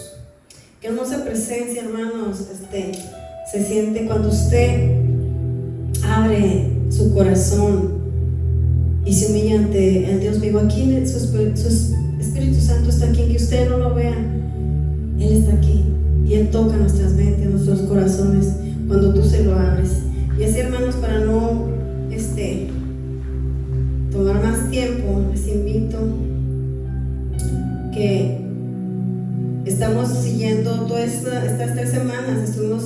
Jesús. Qué hermosa presencia, hermanos, se siente cuando usted abre su corazón y se humilla ante el Dios vivo. Aquí su Espíritu Santo está aquí, que usted no lo vea, Él está aquí y Él toca nuestras mentes, nuestros corazones cuando tú se lo abres. Y así, hermanos, para no tomar más tiempo, les invito que estamos siguiendo todas estas 3 semanas, estuvimos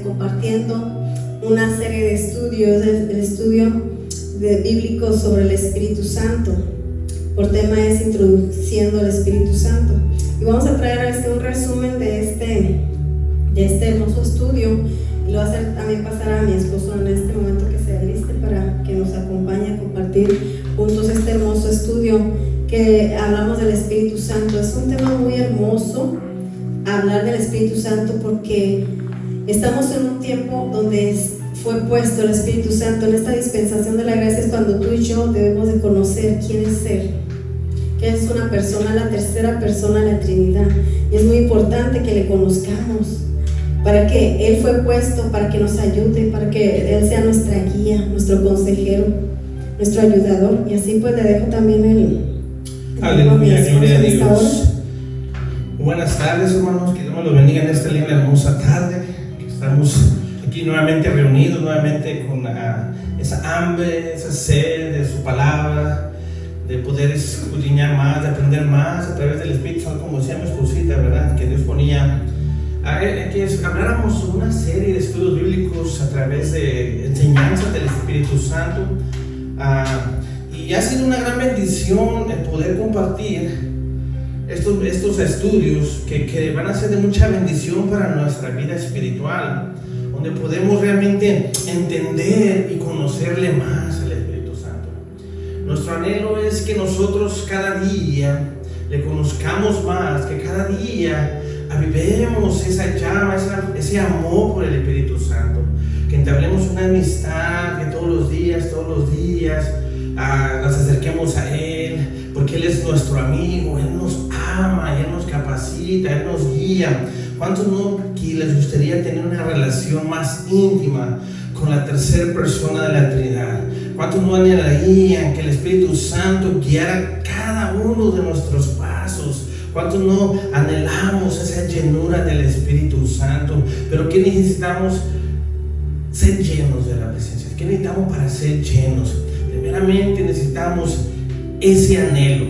compartiendo una serie de estudios, el estudio bíblico sobre el Espíritu Santo. Por tema es introduciendo al Espíritu Santo, y vamos a traer un resumen de este hermoso estudio, y lo va a hacer también pasar a mi esposo en este momento que se aliste para que nos acompañe a compartir juntos este hermoso estudio que hablamos del Espíritu Santo. Es un tema muy hermoso hablar del Espíritu Santo, porque estamos en un tiempo donde fue puesto el Espíritu Santo. En esta dispensación de la gracia es cuando tú y yo debemos de conocer quién es Él, que es una persona, la tercera persona de la Trinidad, y es muy importante que le conozcamos, para que Él fue puesto para que nos ayude, para que Él sea nuestra guía, nuestro consejero, nuestro ayudador. Y así pues le dejo también el aleluya, gloria a Dios. Buenas tardes, hermanos, que Dios me los bendiga en esta linda hermosa tarde, que estamos aquí nuevamente reunidos, nuevamente con esa hambre, esa sed de su palabra, de poder escudriñar más, de aprender más a través del Espíritu Santo, como decía mi esposita, ¿verdad? Que Dios ponía que habláramos una serie de estudios bíblicos a través de enseñanzas del Espíritu Santo, y ha sido una gran bendición el poder compartir estos estudios que van a ser de mucha bendición para nuestra vida espiritual, donde podemos realmente entender y conocerle más al Espíritu Santo. Nuestro anhelo es que nosotros cada día le conozcamos más, que cada día avivemos esa llama, ese amor por el Espíritu Santo, que entablemos una amistad, que todos los días nos acerquemos a Él, porque Él es nuestro amigo, Él nos ama, Él nos capacita, Él nos guía. ¿Cuántos no les gustaría tener una relación más íntima con la tercera persona de la Trinidad? ¿Cuántos no anhelarían que el Espíritu Santo guiara cada uno de nuestros pasos? ¿Cuántos no anhelamos esa llenura del Espíritu Santo? Pero ¿qué necesitamos? Ser llenos de la presencia. ¿Qué necesitamos para ser llenos? Primeramente necesitamos ese anhelo,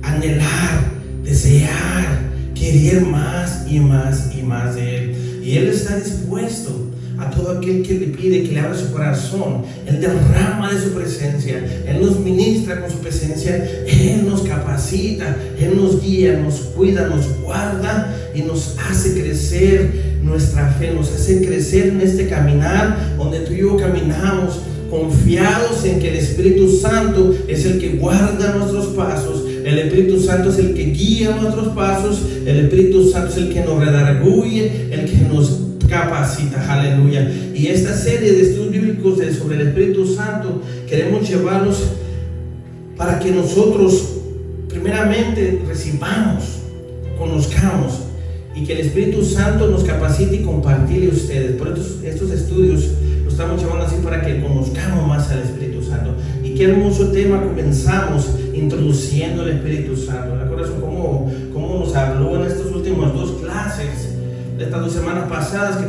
anhelar, desear, querer más y más y más de Él. Y Él está dispuesto a todo aquel que le pide que le abra su corazón. Él derrama de su presencia, Él nos ministra con su presencia, Él nos capacita, Él nos guía, nos cuida, nos guarda y nos hace crecer nuestra fe, nos hace crecer en este caminar donde tú y yo caminamos confiados en que el Espíritu Santo es el que guarda nuestros pasos. El Espíritu Santo es el que guía nuestros pasos. El Espíritu Santo es el que nos redarguye, el que nos capacita. Aleluya. Y esta serie de estudios bíblicos sobre el Espíritu Santo queremos llevarlos para que nosotros primeramente recibamos, conozcamos, y que el Espíritu Santo nos capacite y compartirle a ustedes. Por estos estudios lo estamos llevando así para que conozcamos más al Espíritu Santo. Y qué hermoso tema comenzamos introduciendo el Espíritu Santo. ¿Recuerdas cómo nos habló en estas últimas 2 clases, de estas 2 semanas pasadas que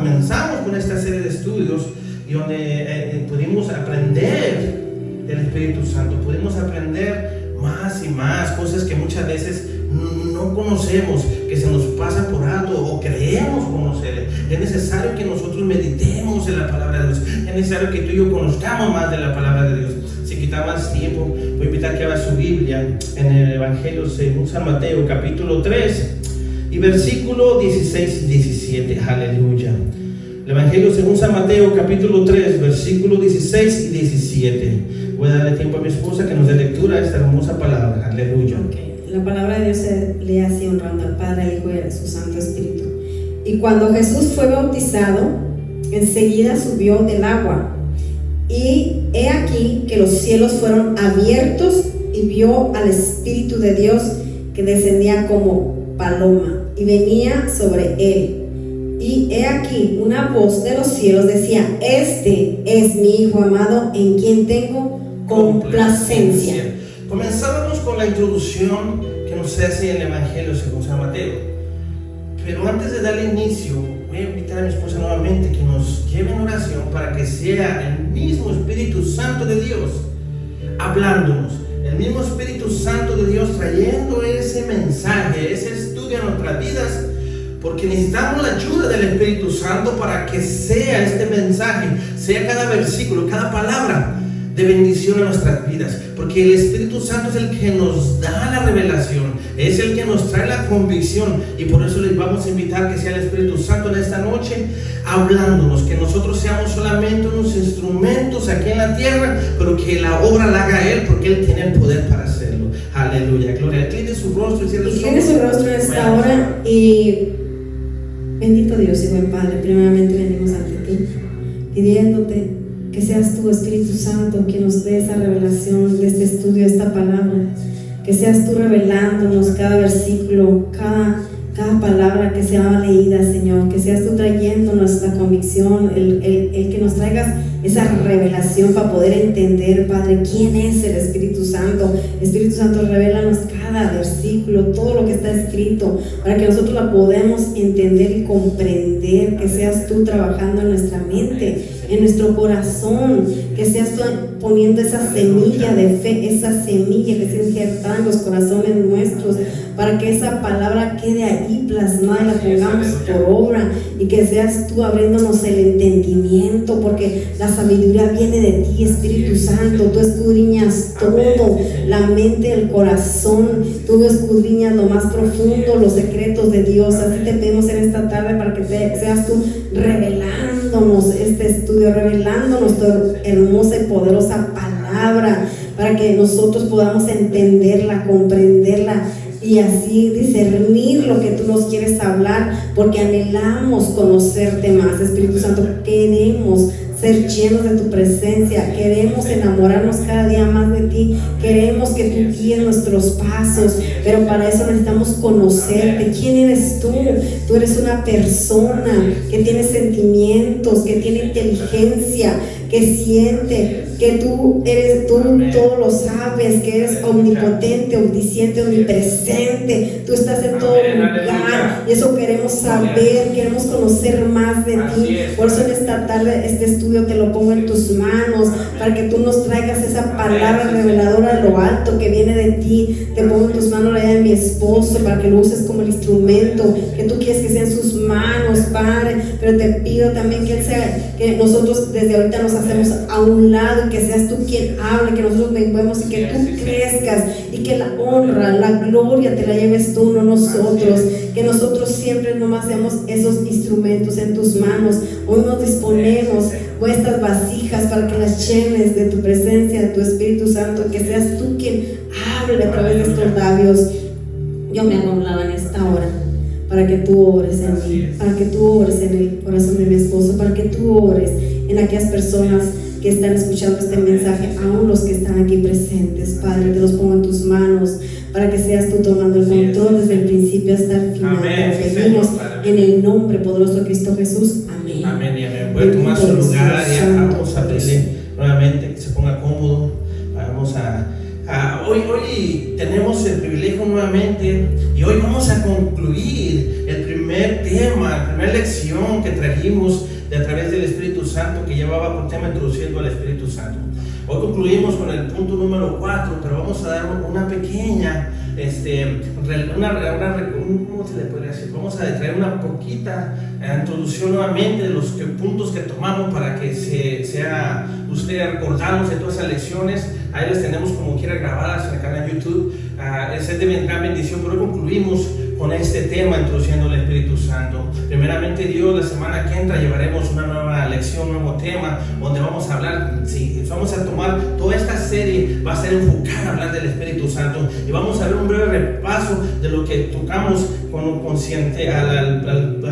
comenzamos con esta serie de estudios, y donde pudimos aprender del Espíritu Santo, pudimos aprender más y más cosas que muchas veces no conocemos, que se nos pasa por alto o creemos conocer. Es necesario que nosotros meditemos en la palabra de Dios. Es necesario que tú y yo conozcamos más de la palabra de Dios. Sin quitar más tiempo, voy a invitar que abra su Biblia en el Evangelio según San Mateo, capítulo 3 y versículo 16 y 17. Aleluya. El Evangelio según San Mateo, capítulo 3, versículo 16 y 17. Voy a darle tiempo a mi esposa que nos dé lectura de esta hermosa palabra. Aleluya. Okay. La palabra de Dios se lee así, honrando al Padre, al Hijo y a su Santo Espíritu. Y cuando Jesús fue bautizado, enseguida subió del agua. Y he aquí que los cielos fueron abiertos, y vio al Espíritu de Dios que descendía como paloma y venía sobre él. Y he aquí una voz de los cielos decía: este es mi Hijo amado, en quien tengo complacencia. Comenzábamos con la introducción que nos hace el Evangelio según San Mateo. Pero antes de darle inicio, voy a invitar a mi esposa nuevamente que nos lleve en oración para que sea el mismo Espíritu Santo de Dios hablándonos, el mismo Espíritu Santo de Dios trayendo ese mensaje, ese estudio a nuestras vidas, porque necesitamos la ayuda del Espíritu Santo para que sea este mensaje, sea cada versículo, cada palabra de bendición a nuestras vidas, porque el Espíritu Santo es el que nos da la revelación, es el que nos trae la convicción, y por eso les vamos a invitar que sea el Espíritu Santo en esta noche hablándonos, que nosotros seamos solamente unos instrumentos aquí en la tierra, pero que la obra la haga Él, porque Él tiene el poder para hacerlo. Aleluya, gloria. Incline su rostro y cierre sus ojos. Incline su rostro en esta hora y bendito Dios y buen Padre, primeramente venimos ante ti pidiéndote que seas tú, Espíritu Santo, quien nos dé esa revelación de este estudio, de esta palabra. Que seas tú revelándonos cada versículo, cada palabra que sea leída, Señor. Que seas tú trayéndonos la convicción, el que nos traigas esa revelación para poder entender, Padre, quién es el Espíritu Santo. Espíritu Santo, revélanos cada versículo, todo lo que está escrito, para que nosotros la podamos entender y comprender. Que seas tú trabajando en nuestra mente, en nuestro corazón, que seas tú poniendo esa semilla de fe, esa semilla que se injerta en los corazones nuestros, para que esa palabra quede ahí plasmada y la pongamos por obra, y que seas tú abriéndonos el entendimiento, porque la sabiduría viene de ti, Espíritu Santo. Tú escudriñas todo, la mente, el corazón, tú escudriñas lo más profundo, los secretos de Dios. Así te pedimos en esta tarde para que seas tú revelándonos este estudio, revelándonos tu hermosa y poderosa palabra, para que nosotros podamos entenderla, comprenderla y así discernir lo que tú nos quieres hablar, porque anhelamos conocerte más, Espíritu Santo. Queremos ser llenos de tu presencia, queremos enamorarnos cada día más de ti, queremos que tú guíes nuestros pasos, pero para eso necesitamos conocerte. ¿Quién eres tú? Tú eres una persona que tiene sentimientos, que tiene inteligencia, que siente, que tú eres tú, todo lo sabes, que eres omnipotente, omnisciente, omnipresente. Tú estás en todo lugar, y eso queremos saber, queremos conocer más de ti. Por eso en esta tarde este estudio te lo pongo en tus manos, para que tú nos traigas esa palabra reveladora de lo alto que viene de ti. Te pongo en tus manos la vida de mi esposo, para que lo uses como el instrumento que tú quieres que sea en sus manos, Padre. Pero te pido también que él sea, que nosotros desde ahorita nos hacemos a un lado, y que seas tú quien hable, que nosotros vengamos y que tú crezcas, y que la honra, la gloria te la lleves tú, no nosotros. Que nosotros siempre nomás seamos esos instrumentos en tus manos. Hoy nos disponemos estas vasijas para que las llenes de tu presencia, de tu Espíritu Santo, que seas tú quien hable a través de estos labios. Yo me hago a un lado en esta hora, para que tú obres en mí, para que tú obres en el corazón de mi esposo, para que tú obres en aquellas personas que están escuchando este mensaje, aún los que están aquí presentes. Padre, te los pongo en tus manos, para que seas tú tomando el control desde el principio hasta el final. Te pedimos en el nombre poderoso de Cristo Jesús. Amén. Amén y amén. Puede tomar su lugar y vamos a pedirle nuevamente que se ponga cómodo. Vamos hoy tenemos el privilegio nuevamente, y hoy vamos a concluir el primer tema, la primera lección que trajimos a través del Espíritu Santo, que llevaba por tema introduciendo al Espíritu Santo. Hoy concluimos con el punto número 4, pero vamos a dar una pequeña, ¿cómo se le podría decir? Vamos a traer una poquita introducción nuevamente de los puntos que tomamos, para que sea usted recordarnos de todas esas lecciones. Ahí las tenemos como quiera grabadas en el canal de YouTube. Es de gran bendición, pero hoy concluimos con este tema, introduciendo al Espíritu Santo. Primeramente Dios, la semana que entra llevaremos una nueva lección, un nuevo tema, donde vamos a hablar, vamos a tomar toda esta serie, va a ser enfocada a hablar del Espíritu Santo, y vamos a ver un breve repaso de lo que tocamos con un consciente al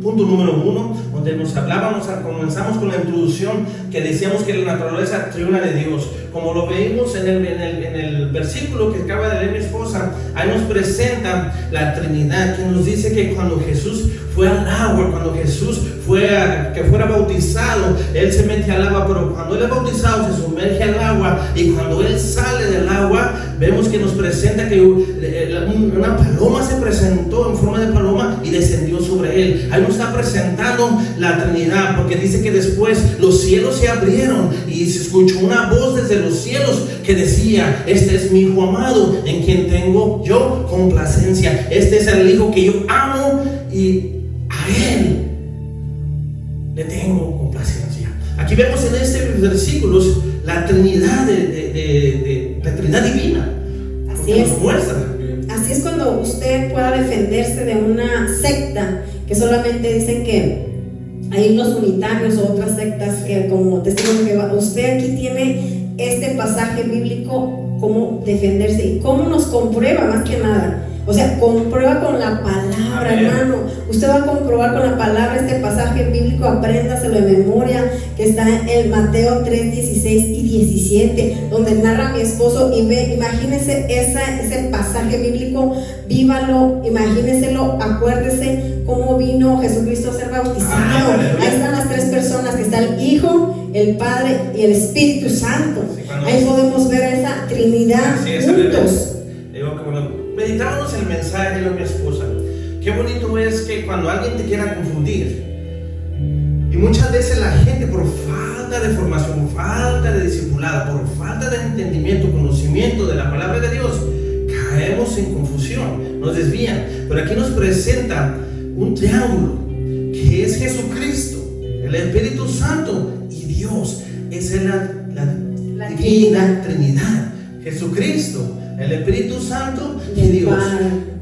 punto número 1, donde nos hablábamos, comenzamos con la introducción, que decíamos que la naturaleza triuna de Dios, como lo veíamos en el versículo que acaba de leer mi esposa, ahí nos presenta la Trinidad, que nos dice que cuando Jesús fue al agua, cuando Jesús que fuera bautizado, Él se mete al agua, pero cuando Él es bautizado se sumerge al agua, y cuando Él sale del agua, vemos que nos presenta que una paloma se presentó en forma de paloma y descendió sobre Él. Ahí nos está presentando la Trinidad, porque dice que después los cielos se abrieron y se escuchó una voz desde los cielos que decía: este es mi Hijo amado, en quien tengo yo complacencia. Este es el Hijo que yo amo, y a Él le tengo complacencia. Aquí vemos en estos versículos la Trinidad la Trinidad divina. Así es. Nos muestra. Así es cuando usted pueda defenderse de una secta que solamente dicen que hay los unitarios o otras sectas que, como testigos de Jehová, usted aquí tiene este pasaje bíblico, cómo defenderse y cómo nos comprueba más que nada. O sea, comprueba con la palabra, hermano. Usted va a comprobar con la palabra este pasaje bíblico, apréndaselo de memoria, que está en Mateo 3, 16 y 17, donde narra mi esposo, y imagínese ese pasaje bíblico, vívalo, imagíneselo, acuérdese cómo vino Jesucristo a ser bautizado. Ahí están las tres personas, que está el Hijo, el Padre y el Espíritu Santo. Ahí podemos ver esa Trinidad juntos. Meditábamos el mensaje de mi esposa. Qué bonito es que cuando alguien te quiera confundir, y muchas veces la gente, por falta de formación, falta de discipulado, por falta de entendimiento, conocimiento de la palabra de Dios, caemos en confusión, nos desvían. Pero aquí nos presenta un triángulo que es Jesucristo, el Espíritu Santo y Dios. Esa es la divina Trinidad. Jesucristo, el Espíritu Santo y Dios.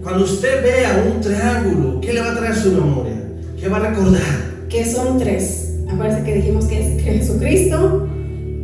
Cuando usted vea un triángulo, ¿qué le va a traer a su memoria? ¿Qué va a recordar? Que son tres. Acuérdense que dijimos que es Jesucristo,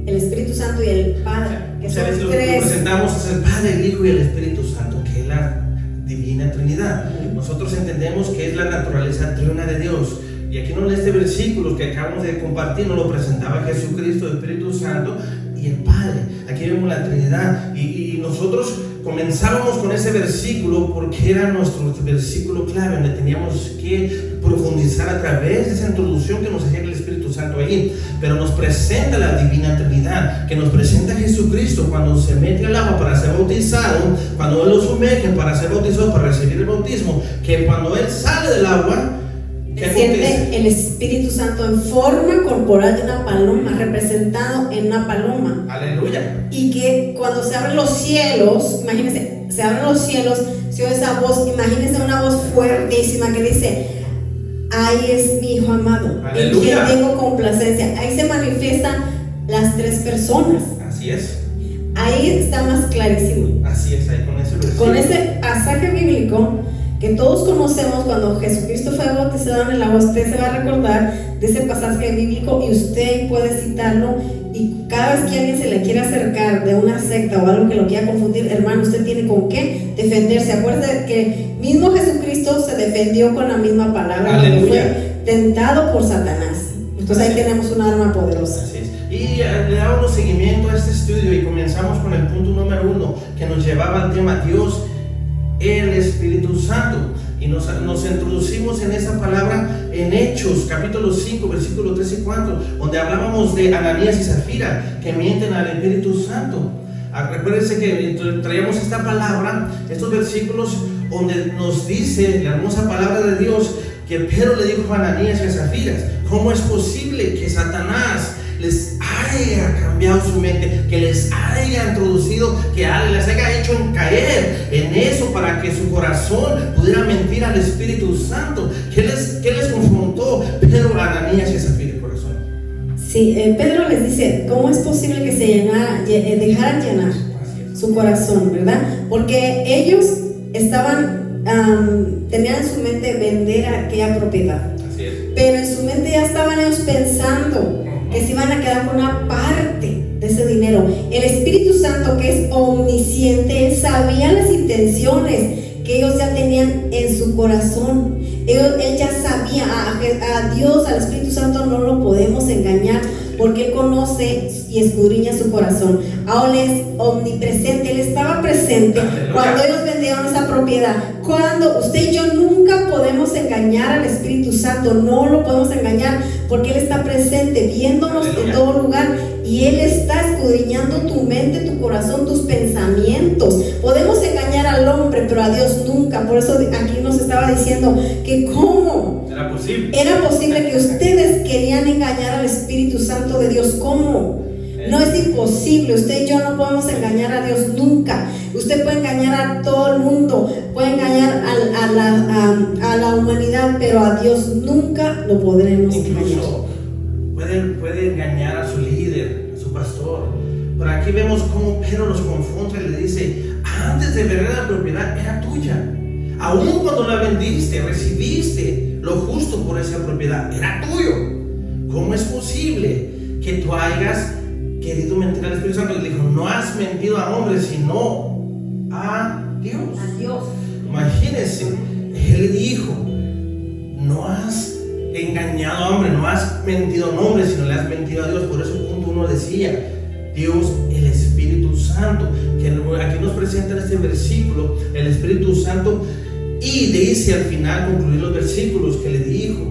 el Espíritu Santo y el Padre. Que son lo tres. que presentamos es el Padre, el Hijo y el Espíritu Santo, que es la divina Trinidad. Nosotros entendemos que es la naturaleza triuna de Dios. Y aquí en este versículo que acabamos de compartir nos lo presentaba Jesucristo, el Espíritu Santo y el Padre. Aquí vemos la Trinidad, y nosotros comenzábamos con ese versículo porque era nuestro versículo clave, donde teníamos que profundizar a través de esa introducción que nos hacía el Espíritu Santo ahí. Pero nos presenta la divina Trinidad, que nos presenta a Jesucristo cuando se mete al agua para ser bautizado, cuando Él lo sumerge para ser bautizado, para recibir el bautismo, que cuando Él sale del agua, siente el Espíritu Santo en forma corporal de una paloma, representado en una paloma. Aleluya. Y que cuando se abren los cielos, imagínense, se abren los cielos, se oye esa voz, imagínense una voz fuertísima que dice: ahí es mi Hijo amado, en quien tengo complacencia. Ahí se manifiestan las tres personas. Así es. Ahí está más clarísimo. Así es, ahí con ese versículo. Con ese pasaje bíblico que todos conocemos, cuando Jesucristo fue bautizado en el agua, usted se va a recordar de ese pasaje bíblico y usted puede citarlo. Y cada vez que alguien se le quiera acercar de una secta o algo que lo quiera confundir, hermano, usted tiene con qué defenderse. Acuérdese que mismo Jesucristo se defendió con la misma palabra cuando fue tentado por Satanás. Entonces ahí tenemos un arma poderosa. Así es. Y le damos seguimiento a este estudio y comenzamos con el punto número 1 que nos llevaba al tema Dios, el Espíritu Santo, y nos introducimos en esa palabra en Hechos capítulo 5 versículos 3 y 4, donde hablábamos de Ananías y Zafira que mienten al Espíritu Santo. Recuérdense que traíamos esta palabra, estos versículos donde nos dice la hermosa palabra de Dios que Pedro le dijo a Ananías y a Zafira: ¿cómo es posible que Satanás les haya cambiado su mente, que les haya introducido, que les haya hecho caer en eso para que su corazón pudiera mentir al Espíritu Santo? ¿Qué les confrontó Pedro a Ananías y a Zafira, corazón? Sí, Pedro les dice: ¿cómo es posible que se dejaran llenar su corazón, verdad? Porque ellos tenían en su mente vender aquella propiedad. Así es. Pero en su mente ya estaban ellos pensando que se iban a quedar con una parte de ese dinero. El Espíritu Santo, que es omnisciente, Él sabía las intenciones que ellos ya tenían en su corazón. Él ya sabía. A Dios, al Espíritu Santo, no lo podemos engañar. porque Él conoce y escudriña su corazón. Ahora Él es omnipresente, Él estaba presente cuando ellos vendieron esa propiedad. Cuando usted y yo nunca podemos engañar al Espíritu Santo, no lo podemos engañar, porque Él está presente, viéndonos en todo lugar, y Él está escudriñando tu mente, tu corazón, tus pensamientos. Podemos engañar al hombre, pero a Dios nunca. Por eso aquí nos estaba diciendo que cómo era posible que ustedes querían engañar al Espíritu Santo de Dios. ¿Cómo? No es imposible. Usted y yo no podemos engañar a Dios nunca. Usted puede engañar a todo el mundo, puede engañar a la humanidad, pero a Dios nunca lo podremos engañar. Puede engañar a su líder, a su pastor. Pero aquí vemos cómo Pedro los confronta y le dice: antes de vender la propiedad era tuya. Aún cuando la vendiste, recibiste lo justo por esa propiedad, era tuyo. ¿Cómo es posible que tú hayas querido mentir al Espíritu Santo? Y dijo: no has mentido a hombres, sino a Dios. A Dios. Imagínense, él dijo: no has engañado a hombre, no has mentido a hombre, sino le has mentido a Dios. Por eso punto 1 decía: Dios, el Espíritu Santo, que aquí nos presenta en este versículo, el Espíritu Santo, y dice al final, concluir los versículos, que le dijo: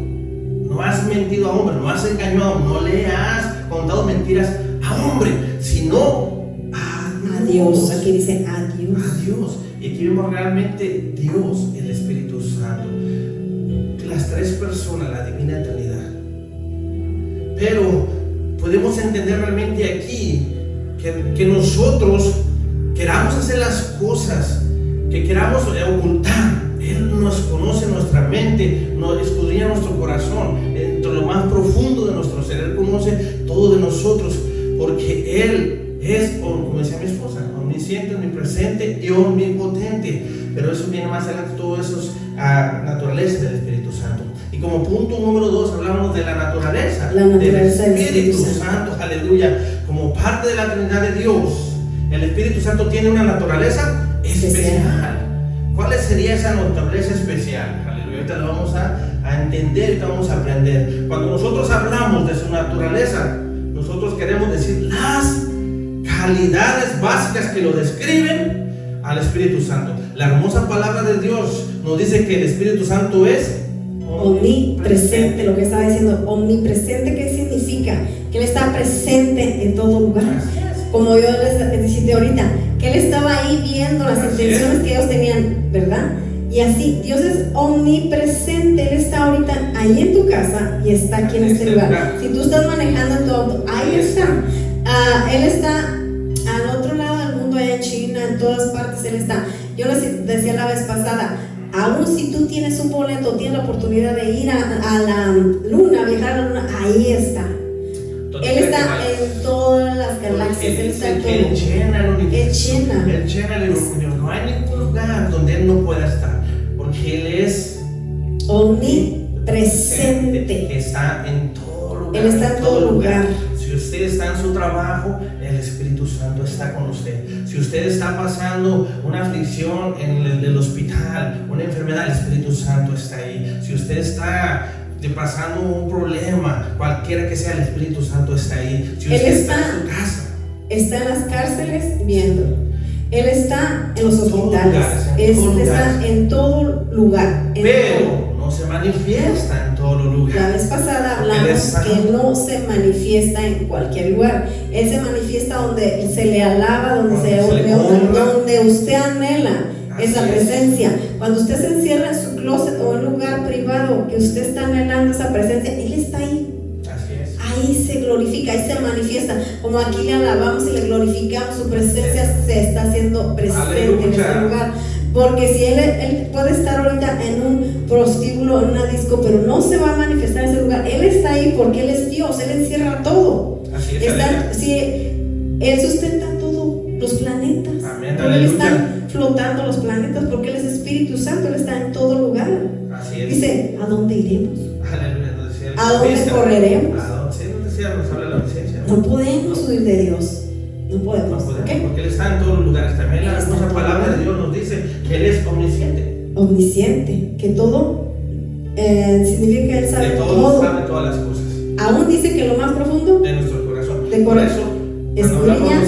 no has mentido a hombre, no has engañado, no le has contado mentiras a hombre, sino a Dios. Aquí dice a Dios. A Dios. Y aquí vemos realmente Dios, el Espíritu Santo, las tres personas, la divina eternidad. Pero podemos entender realmente aquí que nosotros queramos hacer las cosas, que queramos ocultar. Él nos conoce nuestra mente, nos escudriña nuestro corazón, entre lo más profundo de nuestro ser. Él conoce todo de nosotros, porque Él es, como decía mi esposa, omnisciente, omnipresente y omnipotente. Pero eso viene más adelante, todo eso es naturaleza del Espíritu Santo. Y como punto número 2 hablamos de la naturaleza del Espíritu Santo. Aleluya. Como parte de la Trinidad de Dios, el Espíritu Santo tiene una naturaleza especial. ¿Cuál sería esa naturaleza especial? Aleluya. Ahorita lo vamos a entender, ahorita vamos a aprender. Cuando nosotros hablamos de su naturaleza, nosotros queremos decir las calidades básicas que lo describen al Espíritu Santo. La hermosa palabra de Dios nos dice que el Espíritu Santo es omnipresente. Lo que estaba diciendo, omnipresente, ¿qué significa? Que Él está presente en todo lugar. Como yo les dije ahorita, que Él estaba ahí viendo las intenciones que ellos tenían, ¿verdad? Y así, Dios es omnipresente. Él está ahorita ahí en tu casa y está aquí en este lugar. Si tú estás manejando en tu auto, ahí está. Él está al otro lado del mundo, allá en China, en todas partes Él está. Yo les decía la vez pasada, aún si tú tienes un boleto, tienes la oportunidad de ir a la luna, viajar a la luna, ahí está. Él está en todas las galaxias, Él está en todo. Él llena el universo. Él llena el universo. No hay ningún lugar donde Él no pueda estar, porque Él es omnipresente. Está en todo lugar. Él está en todo lugar. Si usted está en su trabajo, el Espíritu Santo está con usted. Si usted está pasando una aflicción en el hospital, una enfermedad, el Espíritu Santo está ahí. Si usted está pasando un problema, cualquiera que sea, el Espíritu Santo está ahí. Si usted está en su casa, está en las cárceles viendo. Él está en los hospitales. Él está en todo lugar. Pero no se manifiesta en todos los lugares. La vez pasada hablamos que no se manifiesta en cualquier lugar. Él se manifiesta donde se le alaba, donde usted anhela esa presencia. Cuando usted se encierra en su closet o en un lugar privado que usted está anhelando esa presencia, Él está ahí. Así es. Ahí se glorifica, ahí se manifiesta. Como aquí le alabamos y le glorificamos, su presencia se está haciendo presente en este lugar. Porque si él puede estar ahorita en un prostíbulo, en una disco, pero no se va a manifestar en ese lugar. Él está ahí porque Él es Dios, Él encierra todo. Así es. Él sustenta todos los planetas. Amén. Él está flotando los planetas porque Él es Espíritu Santo, Él está en todo lugar. Así es. Dice, ¿a dónde iremos? Aleluya. ¿A dónde correremos? Nos habla la presencia. No podemos huir de Dios. No podemos. Porque Él está en todos los lugares. También la hermosa palabra de Dios nos dice que Él es omnisciente. Omnisciente, que todo significa que Él sabe de todo, todo. sabe todas las cosas. Aún dice que lo más profundo de nuestro Por eso, escudriña.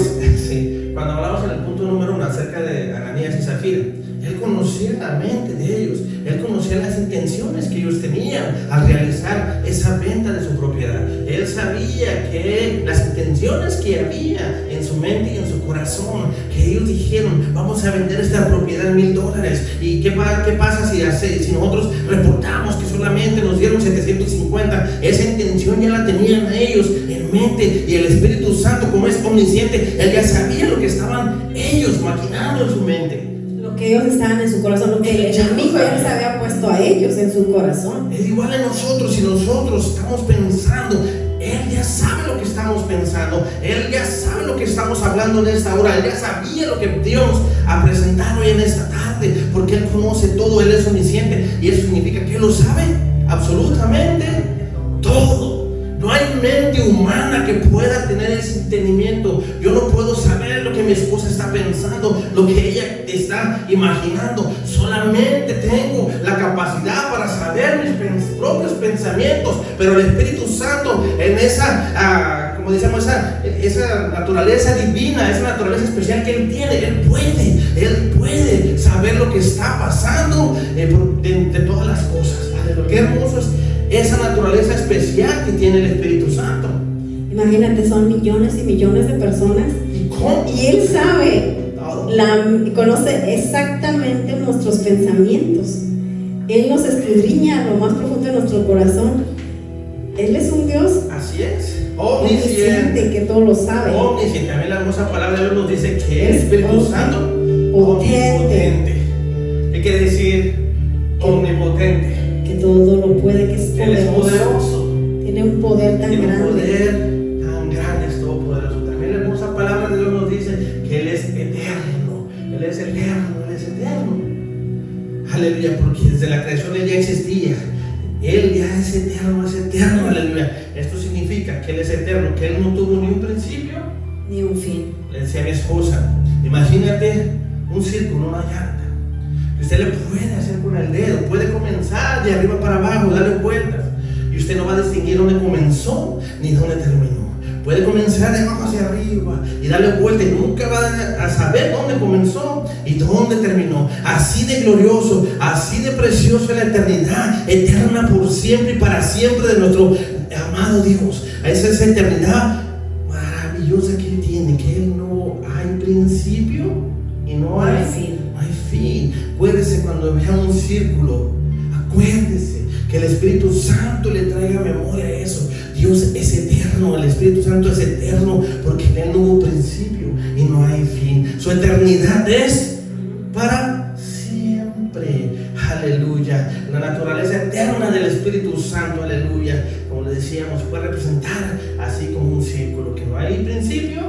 cuando hablamos en el punto número 1 acerca de Ananías y Zafira, él conocía la mente de ellos, él conocía las intenciones que ellos tenían al realizar esa venta de su propiedad. Él sabía que las intenciones que había en su mente y en su corazón, que ellos dijeron, vamos a vender esta propiedad en $1,000. ¿Y qué pasa si nosotros reportamos que solamente nos dieron 750? Esa intención ya la tenían ellos en mente, y el Espíritu Santo, como es omnisciente, él ya sabía lo que estaban ellos maquinando en su mente. Lo que ellos estaban en su corazón, lo que el enemigo ya les había puesto a ellos en su corazón. Es igual en nosotros. Si nosotros estamos pensando, él ya sabe lo que estamos pensando, él ya sabe lo que estamos hablando en esta hora, él ya sabía lo que Dios ha presentado hoy en esta tarde, porque él conoce todo, él es omnisciente, y eso significa que él lo sabe absolutamente todo. No hay mente humana que pueda tener ese entendimiento. Yo no puedo saber lo que mi esposa está pensando, lo que ella está imaginando. Solamente tengo la capacidad para saber mis propios pensamientos. Pero el Espíritu Santo, en esa, como decíamos, esa naturaleza divina, esa naturaleza especial que Él tiene, Él puede saber lo que está pasando de todas las cosas. Qué hermoso es esa naturaleza especial que tiene el Espíritu Santo. Imagínate, son millones y millones de personas, y Él sabe, conoce exactamente nuestros pensamientos. Él nos escudriña a lo más profundo de nuestro corazón. Él es un Dios, así es, omnisciente, que todo lo sabe. Omnisciente. También la hermosa palabra de Dios nos dice que el Espíritu Santo omnipotente. ¿Qué quiere decir omnipotente? Que todo lo puede, que es poderoso. Él es poderoso. Tiene un poder tan grande. Un poder tan grande, es todopoderoso. También la hermosa palabra de Dios nos dice que Él es eterno. Él es eterno, Él es eterno. Aleluya, porque desde la creación Él ya existía. Él ya es eterno, aleluya. Esto significa que Él es eterno, que Él no tuvo ni un principio ni un fin. Le decía a mi esposa, imagínate un círculo, una llanta. Usted le puede hacer con el dedo, puede comenzar de arriba para abajo, darle vueltas, y usted no va a distinguir dónde comenzó ni dónde terminó. Puede comenzar de abajo hacia arriba y darle vueltas, y nunca va a saber dónde comenzó y dónde terminó. Así de glorioso, así de precioso es la eternidad, eterna por siempre y para siempre de nuestro amado Dios. Esa es esa eternidad maravillosa que Él tiene, que Él no hay principio y no hay fin. Acuérdese cuando vea un círculo, acuérdese que el Espíritu Santo le traiga memoria a eso. Dios es eterno, el Espíritu Santo es eterno, porque en Él no hubo principio y no hay fin. Su eternidad es para siempre. Aleluya. La naturaleza eterna del Espíritu Santo, aleluya, como le decíamos, puede representar así como un círculo, que no hay principio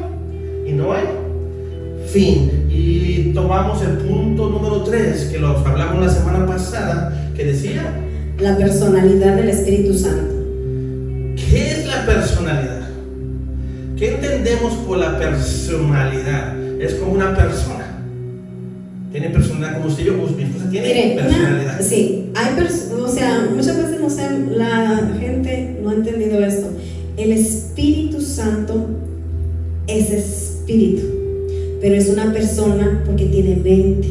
y no hay fin. Y tomamos el punto número 3, que lo hablamos la semana pasada, que decía la personalidad del Espíritu Santo. ¿Qué es la personalidad? ¿Qué entendemos por la personalidad? Es como una persona. Tiene personalidad, como usted y yo, pues mi esposa tiene personalidad. Muchas veces no sé, la gente no ha entendido esto. El Espíritu Santo es espíritu, pero es una persona porque tiene mente,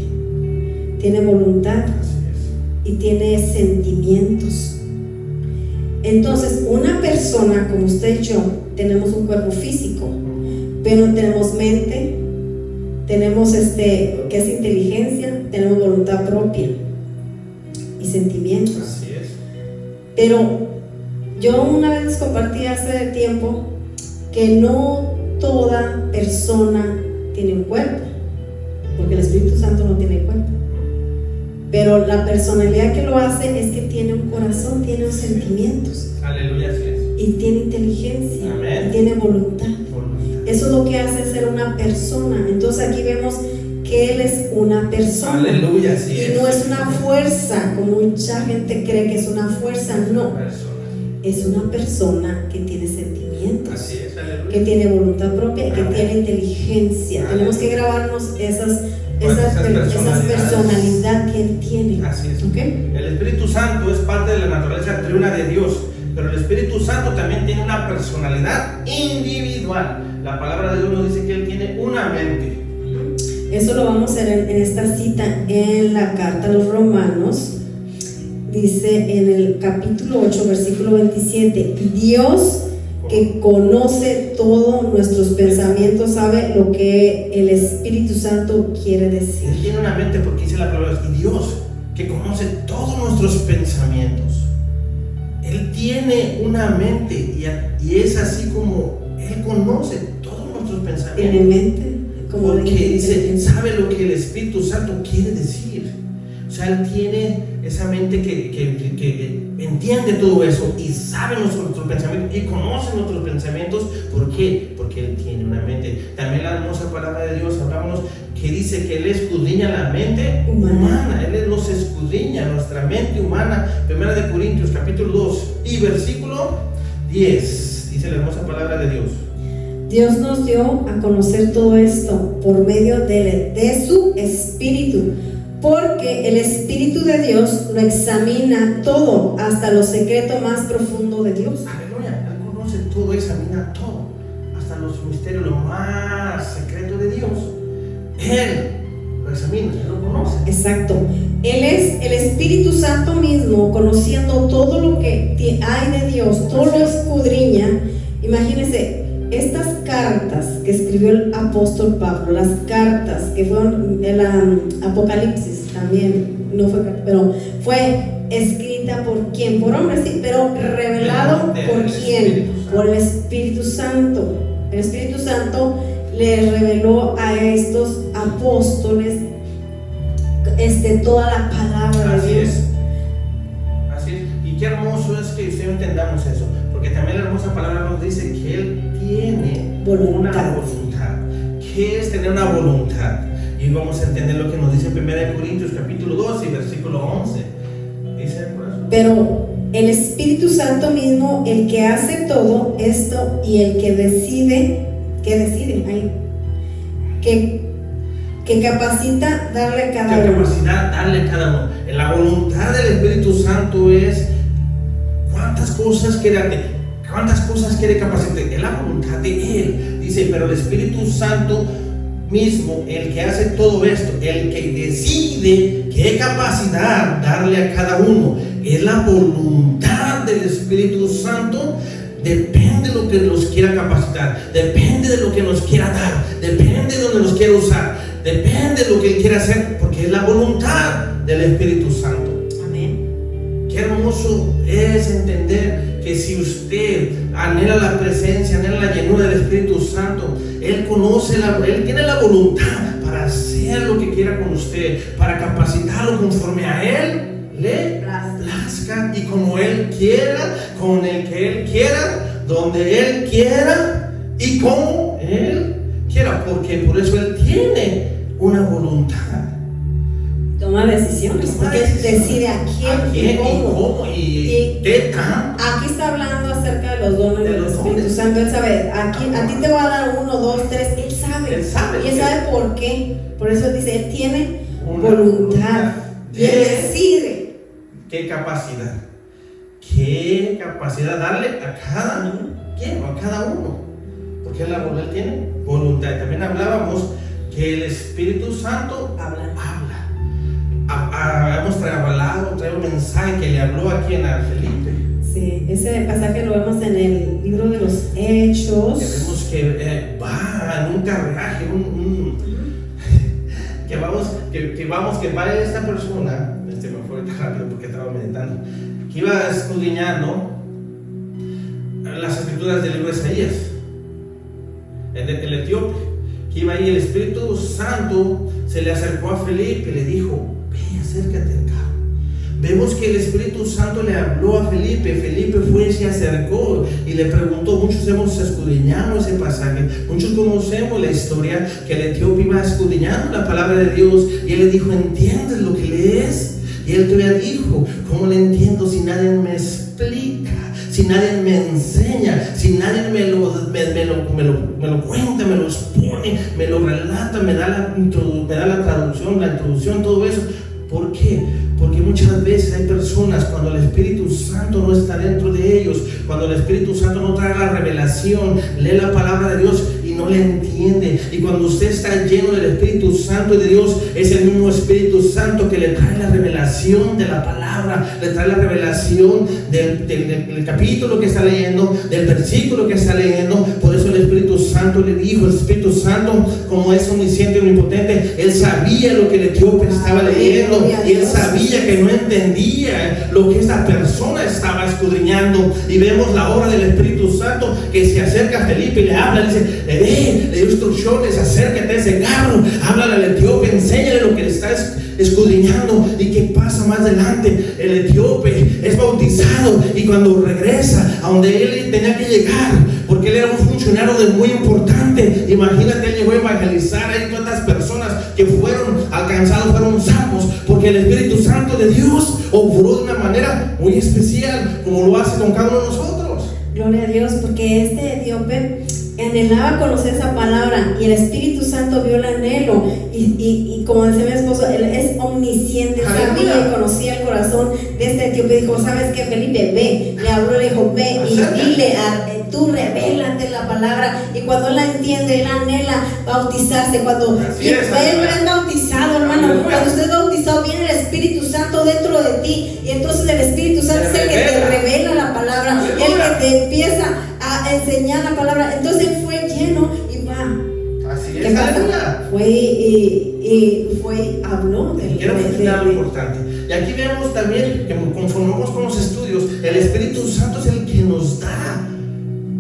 tiene voluntad y tiene sentimientos. Entonces, una persona como usted y yo tenemos un cuerpo físico, pero tenemos mente, tenemos que es inteligencia, tenemos voluntad propia y sentimientos. Así es. Pero yo una vez compartí hace tiempo que no toda persona tiene un cuerpo, porque el Espíritu Santo no tiene cuerpo. Pero la personalidad que lo hace es que tiene un corazón, tiene sentimientos. Aleluya, así es. Y tiene inteligencia. Amén. Y tiene voluntad. Eso es lo que hace ser una persona. Entonces aquí vemos que Él es una persona. Aleluya, así es. Y no es una fuerza, como mucha gente cree que es una fuerza. No, es una persona que tiene sentimientos. Así es, aleluya. Que tiene voluntad propia y que tiene inteligencia. Aleluya. Tenemos que grabarnos esa personalidad que Él tiene. Así es. ¿Okay? El Espíritu Santo es parte de la naturaleza triuna de Dios, pero el Espíritu Santo también tiene una personalidad individual. La palabra de Dios nos dice que Él tiene una mente. Eso lo vamos a ver en esta cita en la carta a los Romanos. Dice en el capítulo 8, versículo 27, Dios que conoce todos nuestros pensamientos sabe lo que el Espíritu Santo quiere decir. Él tiene una mente porque dice la palabra, y Dios que conoce todos nuestros pensamientos. Él tiene una mente y es así como Él conoce todos nuestros pensamientos. Tiene mente, como porque dice, sabe lo que el Espíritu Santo quiere decir. O sea, Él tiene esa mente que entiende todo eso y sabe nuestros pensamientos y conoce nuestros pensamientos. ¿Por qué? Porque Él tiene una mente. También la hermosa palabra de Dios, hablábamos que dice que Él escudriña la mente humana. Él nos escudriña nuestra mente humana. 1 Corintios capítulo 2 y versículo 10. Dice la hermosa palabra de Dios. Dios nos dio a conocer todo esto por medio de su Espíritu, porque el Espíritu de Dios lo examina todo, hasta lo secreto más profundo de Dios. Aleluya, Él conoce todo, examina todo, hasta los misterios, lo más secreto de Dios. Él lo examina, Él lo conoce. Exacto. Él es el Espíritu Santo mismo, conociendo todo lo que hay de Dios, todo lo escudriña. Imagínense, estas cartas que escribió el apóstol Pablo, las cartas que fueron el Apocalipsis también, no fue, pero fue escrita por quién, por hombres, sí, pero revelado por quién, por el Espíritu Santo. El Espíritu Santo le reveló a estos apóstoles toda la palabra de Dios. Así es. Y qué hermoso es que usted entendamos eso, porque también la hermosa palabra nos dice que Él tiene una voluntad. ¿Qué es tener una voluntad? Y vamos a entender lo que nos dice 1 Corintios capítulo 12 y versículo 11. Dice por eso. Pero el Espíritu Santo mismo, el que hace todo esto y el que decide, que capacita darle a cada uno. Capacidad darle a cada uno. La voluntad del Espíritu Santo es cuántas cosas quiere capacitar. Es la voluntad de Él. Dice, pero el Espíritu Santo mismo, el que hace todo esto, el que decide qué capacidad darle a cada uno, es la voluntad del Espíritu Santo. Depende de lo que nos quiera capacitar, depende de lo que nos quiera dar, depende de donde nos quiera usar, depende de lo que Él quiera hacer, porque es la voluntad del Espíritu Santo. Amén. Qué hermoso es entender que si usted anhela la presencia, anhela la llenura del Espíritu Santo, Él Él tiene la voluntad para hacer lo que quiera con usted, para capacitarlo conforme a Él le plazca y como Él quiera, con el que Él quiera, donde Él quiera y como Él quiera, porque por eso Él tiene una voluntad. Toma decisiones, porque decide a quién y cómo. Y qué tanto. Aquí está hablando acerca de los dones del Espíritu Santo. Él sabe, aquí, a ti te va a dar 1, 2, 3. Él sabe. Y Él sabe por qué. Por eso dice, Él tiene voluntad. Y Él decide. ¿Qué capacidad? ¿Qué capacidad darle a cada quien o a cada uno? Porque Él tiene voluntad. También hablábamos que el Espíritu Santo habla. Hemos traído un mensaje que le habló aquí en Felipe. Sí, ese pasaje lo vemos en el libro de los Hechos. Que vemos que va en un carruaje, que va esta persona. Me fue rápido porque estaba meditando. Que iba escudriñando las escrituras del libro de Isaías, el etíope. Que iba ahí, el Espíritu Santo se le acercó a Felipe y le dijo: ve, acércate al carro. Vemos que el Espíritu Santo le habló a Felipe. Felipe fue y se acercó y le preguntó. Muchos hemos escudriñado ese pasaje, muchos conocemos la historia que el etíope iba escudriñando la palabra de Dios y él le dijo: ¿entiendes lo que lees? Y él todavía dijo: ¿cómo le entiendo si nadie me explica? Si nadie me enseña, si nadie me lo cuenta, me lo expone, me lo relata, me da la traducción, la introducción, todo eso. ¿Por qué? Porque muchas veces hay personas, cuando el Espíritu Santo no está dentro de ellos, cuando el Espíritu Santo no trae la revelación, lee la palabra de Dios y no le entiende. Y cuando usted está lleno del Espíritu Santo y de Dios, es el mismo Espíritu Santo que le trae la revelación de la palabra, le trae la revelación del capítulo que está leyendo, del versículo que está leyendo. Por eso el Espíritu Santo le dijo, el Espíritu Santo, como es omnisciente y omnipotente, él sabía lo que el etíope estaba leyendo, y él sabía que no entendía lo que esta persona estaba escudriñando. Y vemos la obra del Espíritu Santo, que se acerca a Felipe y le habla, le dice, le dio instrucciones, acércate a ese carro, háblale al etíope, enséñale lo que le está escudriñando. ¿Y qué pasa más adelante? El etíope es bautizado, y cuando regresa a donde él tenía que llegar, porque él era un funcionario muy importante, imagínate, él llegó a evangelizar. Hay tantas personas que fueron alcanzados, fueron salvos, porque el Espíritu Santo de Dios obró de una manera muy especial, como lo hace con cada uno de nosotros. Gloria a Dios, porque este etíope anhelaba conocer esa palabra, y el Espíritu Santo vio el anhelo, y como decía mi esposo, él es omnisciente, sabía y conocía el corazón de este etíope. Dijo, ¿sabes qué, Felipe? Ve, le habló, le dijo, ve y dile, tú revélate la palabra. Y cuando él la entiende, él anhela bautizarse. Cuando él es bautizado, hermano, cuando usted es bautizado, viene el Espíritu Santo dentro de ti, y entonces el Espíritu Santo es el que te revela la palabra, el que te empieza a enseñar la palabra. Entonces él fue lleno y va. Así es, aleluya. Habló de quiero mencionar algo importante. Y aquí vemos también que conforme vamos con los estudios, el Espíritu Santo es el que nos da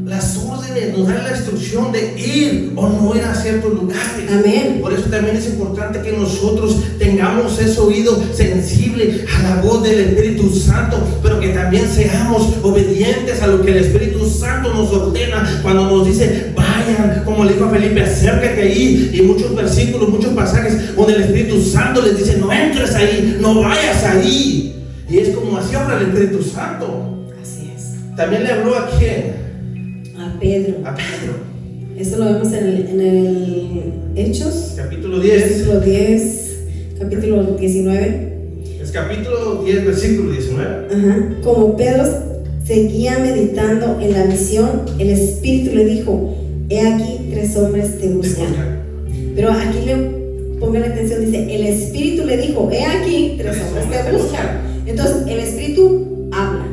las órdenes, nos da la instrucción de ir o no ir a ciertos lugares. Amén. Por eso también es importante que nosotros tengamos ese oído sensible a la voz del Espíritu Santo, pero que también seamos obedientes a lo que el Espíritu Santo nos ordena cuando nos dice, vayan, como le dijo a Felipe, acércate ahí. Y muchos versículos, muchos pasajes donde el Espíritu Santo les dice, no entres ahí, no vayas ahí. Y es como así habla el Espíritu Santo. Así es. También le habló a ¿quién? A Pedro. Eso lo vemos en el Hechos, capítulo 10. Versículo 10, capítulo 19. Es capítulo 10, versículo 19. Como Pedro seguía meditando en la visión, el Espíritu le dijo, he aquí 3 hombres te buscan. Pero aquí pongan atención, dice, el Espíritu le dijo, he aquí 3 hombres te buscan. Entonces el Espíritu habla.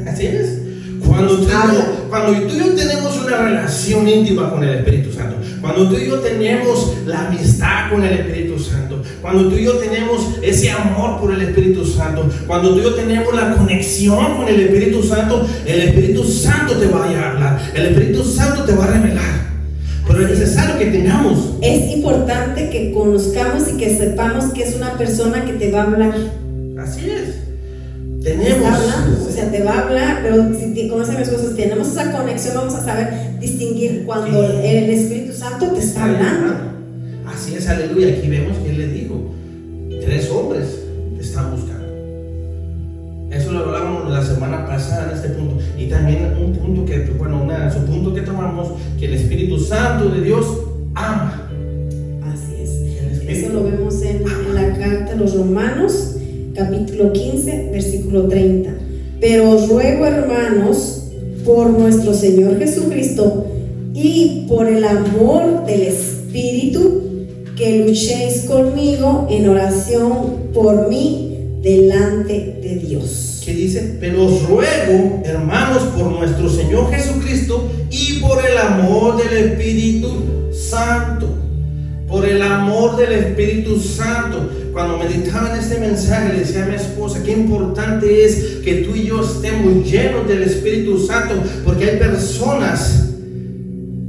Así es. Cuando tú y yo tenemos una relación íntima con el Espíritu Santo, cuando tú y yo tenemos la amistad con el Espíritu Santo, cuando tú y yo tenemos ese amor por el Espíritu Santo, cuando tú y yo tenemos la conexión con el Espíritu Santo te va a hablar, el Espíritu Santo te va a revelar. Pero es necesario que tengamos. Es importante que conozcamos y que sepamos que es una persona que te va a hablar. Así es. Te va a hablar, pero si conocen las cosas, tenemos esa conexión, vamos a saber distinguir cuando el Espíritu Santo te está hablando. Así es, aleluya. Aquí vemos que él le dijo, 3 hombres te están buscando. Eso lo hablábamos la semana pasada en este punto. Y también un punto que, su punto que tomamos, que el Espíritu Santo de Dios ama. Así es. Eso lo vemos en la carta a los Romanos, capítulo 15, versículo 30. Pero os ruego, hermanos, por nuestro Señor Jesucristo y por el amor del Espíritu, que luchéis conmigo en oración por mí delante de Dios. ¿Qué dice? Pero os ruego, hermanos, por nuestro Señor Jesucristo y por el amor del Espíritu Santo. Por el amor del Espíritu Santo. Cuando meditaba en este mensaje, le decía a mi esposa, qué importante es que tú y yo estemos llenos del Espíritu Santo, porque hay personas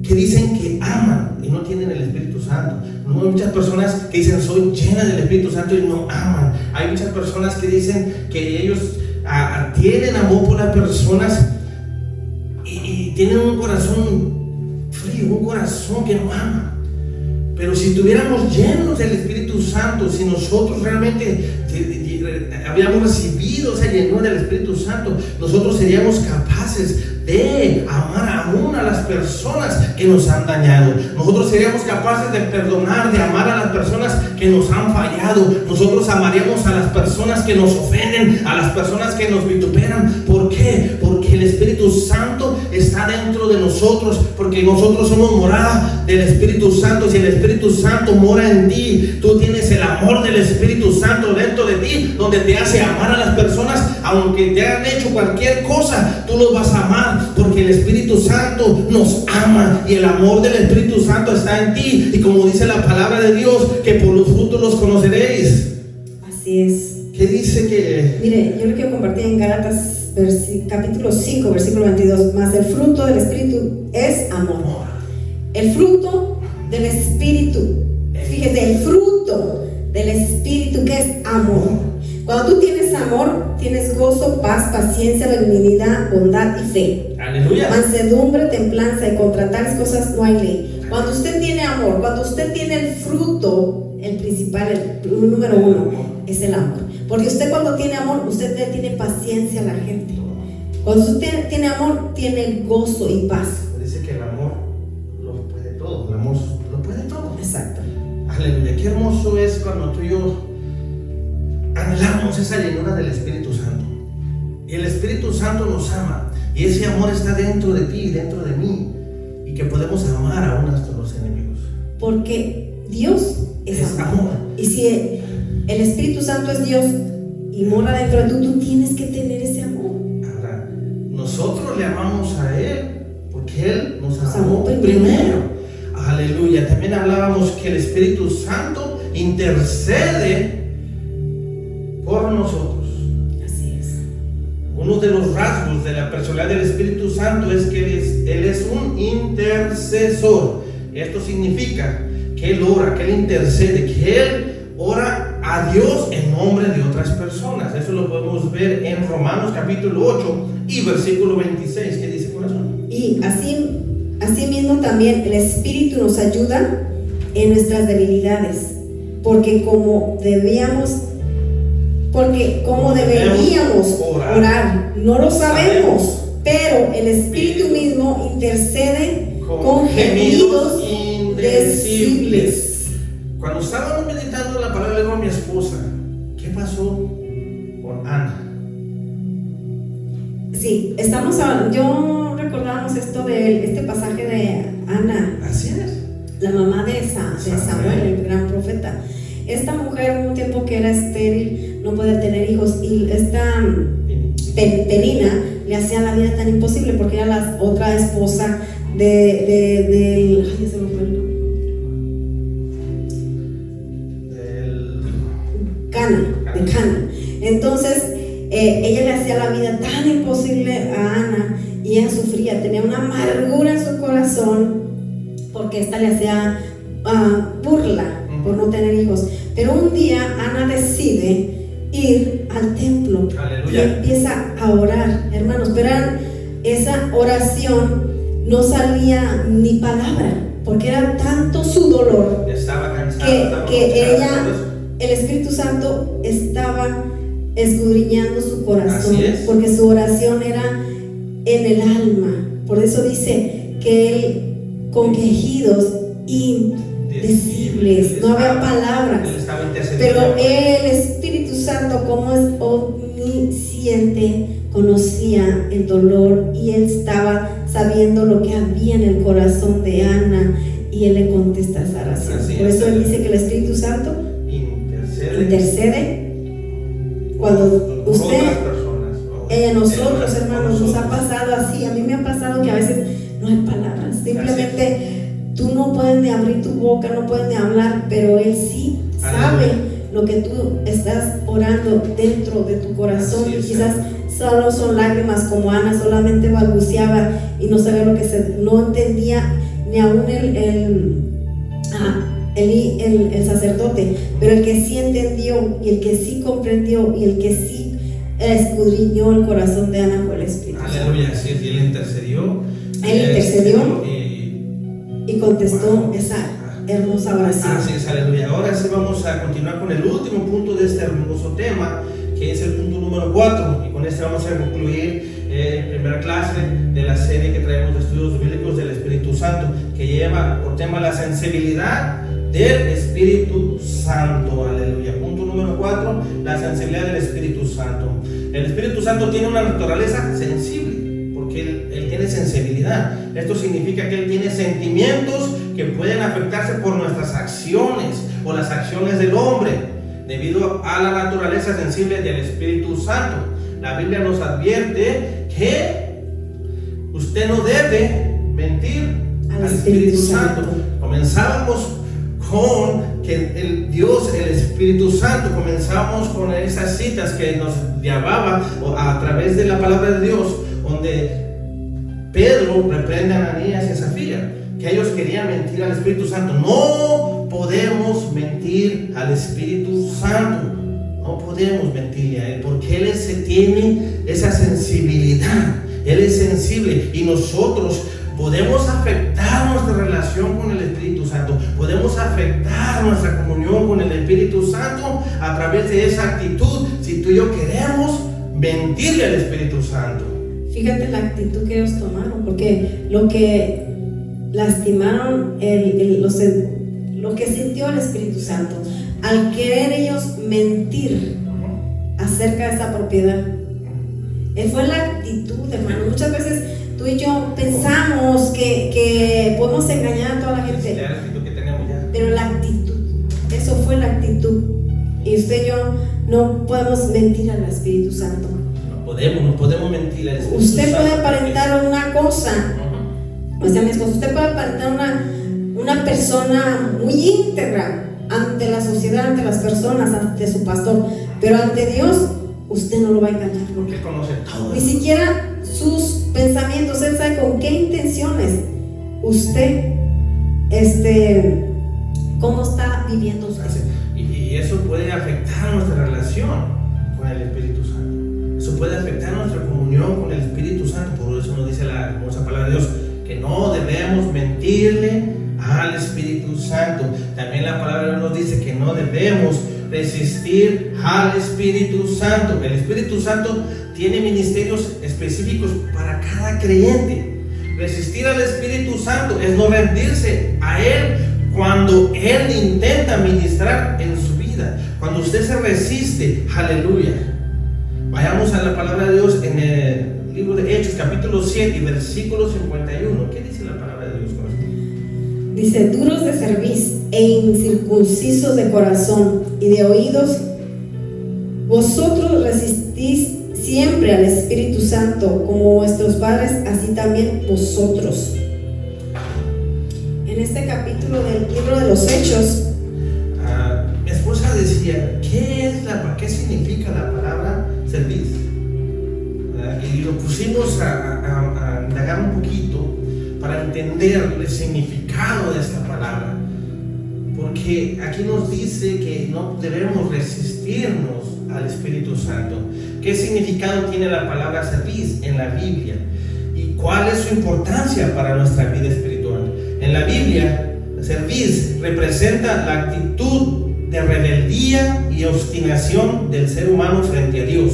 que dicen que aman y no tienen el Espíritu Santo. No, hay muchas personas que dicen, soy llena del Espíritu Santo, y no aman. Hay muchas personas que dicen que ellos tienen amor por las personas y tienen un corazón frío, un corazón que no ama. Pero si estuviéramos llenos del Espíritu Santo, si nosotros realmente habíamos recibido esa llenura del Espíritu Santo, nosotros seríamos capaces capaces de amar aún a las personas que nos han dañado. Nosotros seríamos capaces de perdonar, de amar a las personas que nos han fallado. Nosotros amaríamos a las personas que nos ofenden, a las personas que nos vituperan. ¿Por qué? Porque el Espíritu Santo está dentro de nosotros, porque nosotros somos morada del Espíritu Santo. Si el Espíritu Santo mora en ti, tú tienes el amor del Espíritu Santo dentro de ti, donde te hace amar a las personas, aunque te hayan hecho cualquier cosa, tú los vas a amar, porque el Espíritu Santo nos ama y el amor del Espíritu Santo está en ti. Y como dice la palabra de Dios, que por los frutos los conoceréis. Así es. ¿Qué dice que? Mire, yo lo quiero compartir en Gálatas capítulo 5, versículo 22. Más el fruto del Espíritu es amor. El fruto del Espíritu, fíjese, el fruto del Espíritu, que es amor. Cuando tú tienes amor, tienes gozo, paz, paciencia, benignidad, bondad y fe. Aleluya. Mansedumbre, templanza, y contra tales cosas no hay ley. Cuando usted tiene amor, cuando usted tiene el fruto, el principal, el número uno, es el amor. Porque usted, cuando tiene amor, usted le tiene paciencia a la gente. Cuando usted tiene amor, tiene gozo y paz. Dice que el amor lo puede todo. El amor lo puede todo. Exacto. Aleluya. Qué hermoso es cuando tú y yo anhelamos esa llenura del Espíritu Santo. Y el Espíritu Santo nos ama. Y ese amor está dentro de ti y dentro de mí. Y que podemos amar aún a nuestros enemigos. Porque Dios es amor. Y si el Espíritu Santo es Dios y mora dentro de ti, tú tienes que tener ese amor. Ahora, nosotros le amamos a Él porque Él nos amó primero. Aleluya. También hablábamos que el Espíritu Santo intercede por nosotros. Así es. Uno de los rasgos de la personalidad del Espíritu Santo es que Él es un intercesor. Esto significa que Él ora, que Él intercede, que Él ora a Dios en nombre de otras personas. Eso lo podemos ver en Romanos capítulo 8 y versículo 26. ¿Qué dice, corazón? Y así mismo también el Espíritu nos ayuda en nuestras debilidades, porque como deberíamos orar, no lo sabemos, pero el Espíritu mismo intercede con gemidos indecibles. Cuando estábamos meditando la palabra, le digo a mi esposa, ¿qué pasó con Ana? Sí, yo recordábamos esto de este pasaje de Ana. Así es. La mamá de Samuel, el gran profeta. Esta mujer, hubo un tiempo que era estéril, no podía tener hijos, y esta Penina le hacía la vida tan imposible porque era la otra esposa de Cana. Entonces ella le hacía la vida tan imposible a Ana y ella sufría, tenía una amargura en su corazón porque esta le hacía burla por no tener hijos. Pero un día Ana decide ir al templo. Aleluya. Y empieza a orar, hermanos, pero esa oración no salía ni palabra porque era tanto su dolor. Estaba cansada, que ella, el Espíritu Santo estaba escudriñando su corazón, porque su oración era en el alma. Por eso dice que él con quejidos indecibles, no había palabras, pero el Espíritu Santo, como es omnisciente, conocía el dolor y él estaba sabiendo lo que había en el corazón de Ana y él le contesta esa oración. Por eso él dice que el Espíritu Santo intercede cuando usted, nosotros, hermanos, nos ha pasado así. A mí me ha pasado que a veces no hay palabras, simplemente tú no puedes ni abrir tu boca, no puedes ni hablar, pero él sí sabe lo que tú estás orando dentro de tu corazón. Y quizás solo son lágrimas, como Ana solamente balbuceaba y no sabía no entendía ni aún el sacerdote, pero el que sí entendió y el que sí comprendió y el que sí escudriñó el corazón de Ana fue el Espíritu. Aleluya, sí, y él intercedió. Y contestó esa hermosa oración. Así es, aleluya. Ahora sí vamos a continuar con el último punto de este hermoso tema, que es el punto número 4. Y con Con este vamos a concluir primera clase de la serie que traemos de estudios bíblicos del Espíritu Santo, que lleva por tema la sensibilidad del Espíritu Santo. Aleluya. Punto número 4, la sensibilidad del Espíritu Santo. El Espíritu Santo tiene una naturaleza sensible, porque él tiene sensibilidad. Esto significa que Él tiene sentimientos que pueden afectarse por nuestras acciones o las acciones del hombre, debido a la naturaleza sensible del Espíritu Santo. La Biblia nos advierte que usted no debe mentir al Espíritu Santo. Comenzábamos con que el Espíritu Santo, comenzamos con esas citas que nos llamaba a través de la palabra de Dios, donde Pedro reprende a Ananías y a Zafira, que ellos querían mentir al Espíritu Santo. No podemos mentir al Espíritu Santo. No podemos mentirle a Él, porque Él tiene esa sensibilidad. Él es sensible, y nosotros podemos afectar nuestra relación con el Espíritu Santo. Podemos afectar nuestra comunión con el Espíritu Santo a través de esa actitud, si tú y yo queremos mentirle al Espíritu Santo. Fíjate la actitud que ellos tomaron, porque lo que lastimaron, lo que sintió el Espíritu Santo al querer ellos mentir acerca de esa propiedad, fue la actitud, hermano. Muchas veces tú y yo pensamos que podemos engañar a toda la gente, la actitud que tenemos ya. Pero la actitud, eso fue la actitud. Y usted y yo no podemos mentir al Espíritu Santo. No podemos mentir al Espíritu Usted Santo. puede aparentar una cosa, o sea, mi esposo, usted puede aparentar una persona muy íntegra ante la sociedad, ante las personas, ante su pastor, pero ante Dios usted no lo va a engañar, porque Él conoce todo. Ni siquiera sus pensamientos. Él sabe con qué intenciones usted cómo está viviendo usted. Y eso puede afectar nuestra relación con el Espíritu Santo. Eso puede afectar nuestra comunión con el Espíritu Santo. Por eso nos dice la hermosa palabra de Dios que no debemos mentirle al Espíritu Santo. También la palabra de Dios nos dice que no debemos resistir al Espíritu Santo. El Espíritu Santo tiene ministerios específicos para cada creyente. Resistir al Espíritu Santo es no rendirse a Él cuando Él intenta ministrar en su vida. Cuando usted se resiste, aleluya. Vayamos a la palabra de Dios en el libro de Hechos, capítulo 7, versículo 51. ¿Qué dice la palabra de Dios con esto? Dice: duros de cerviz e incircuncisos de corazón y de oídos, vosotros resistís siempre al Espíritu Santo, como vuestros padres, así también vosotros. En este capítulo del libro de los Hechos, mi esposa decía, ¿qué significa la palabra cerviz? Y lo pusimos a indagar un poquito para entender el significado de esta palabra, porque aquí nos dice que no debemos resistirnos al Espíritu Santo. ¿Qué significado tiene la palabra cerviz en la Biblia? ¿Y cuál es su importancia para nuestra vida espiritual? En la Biblia, cerviz representa la actitud de rebeldía y obstinación del ser humano frente a Dios.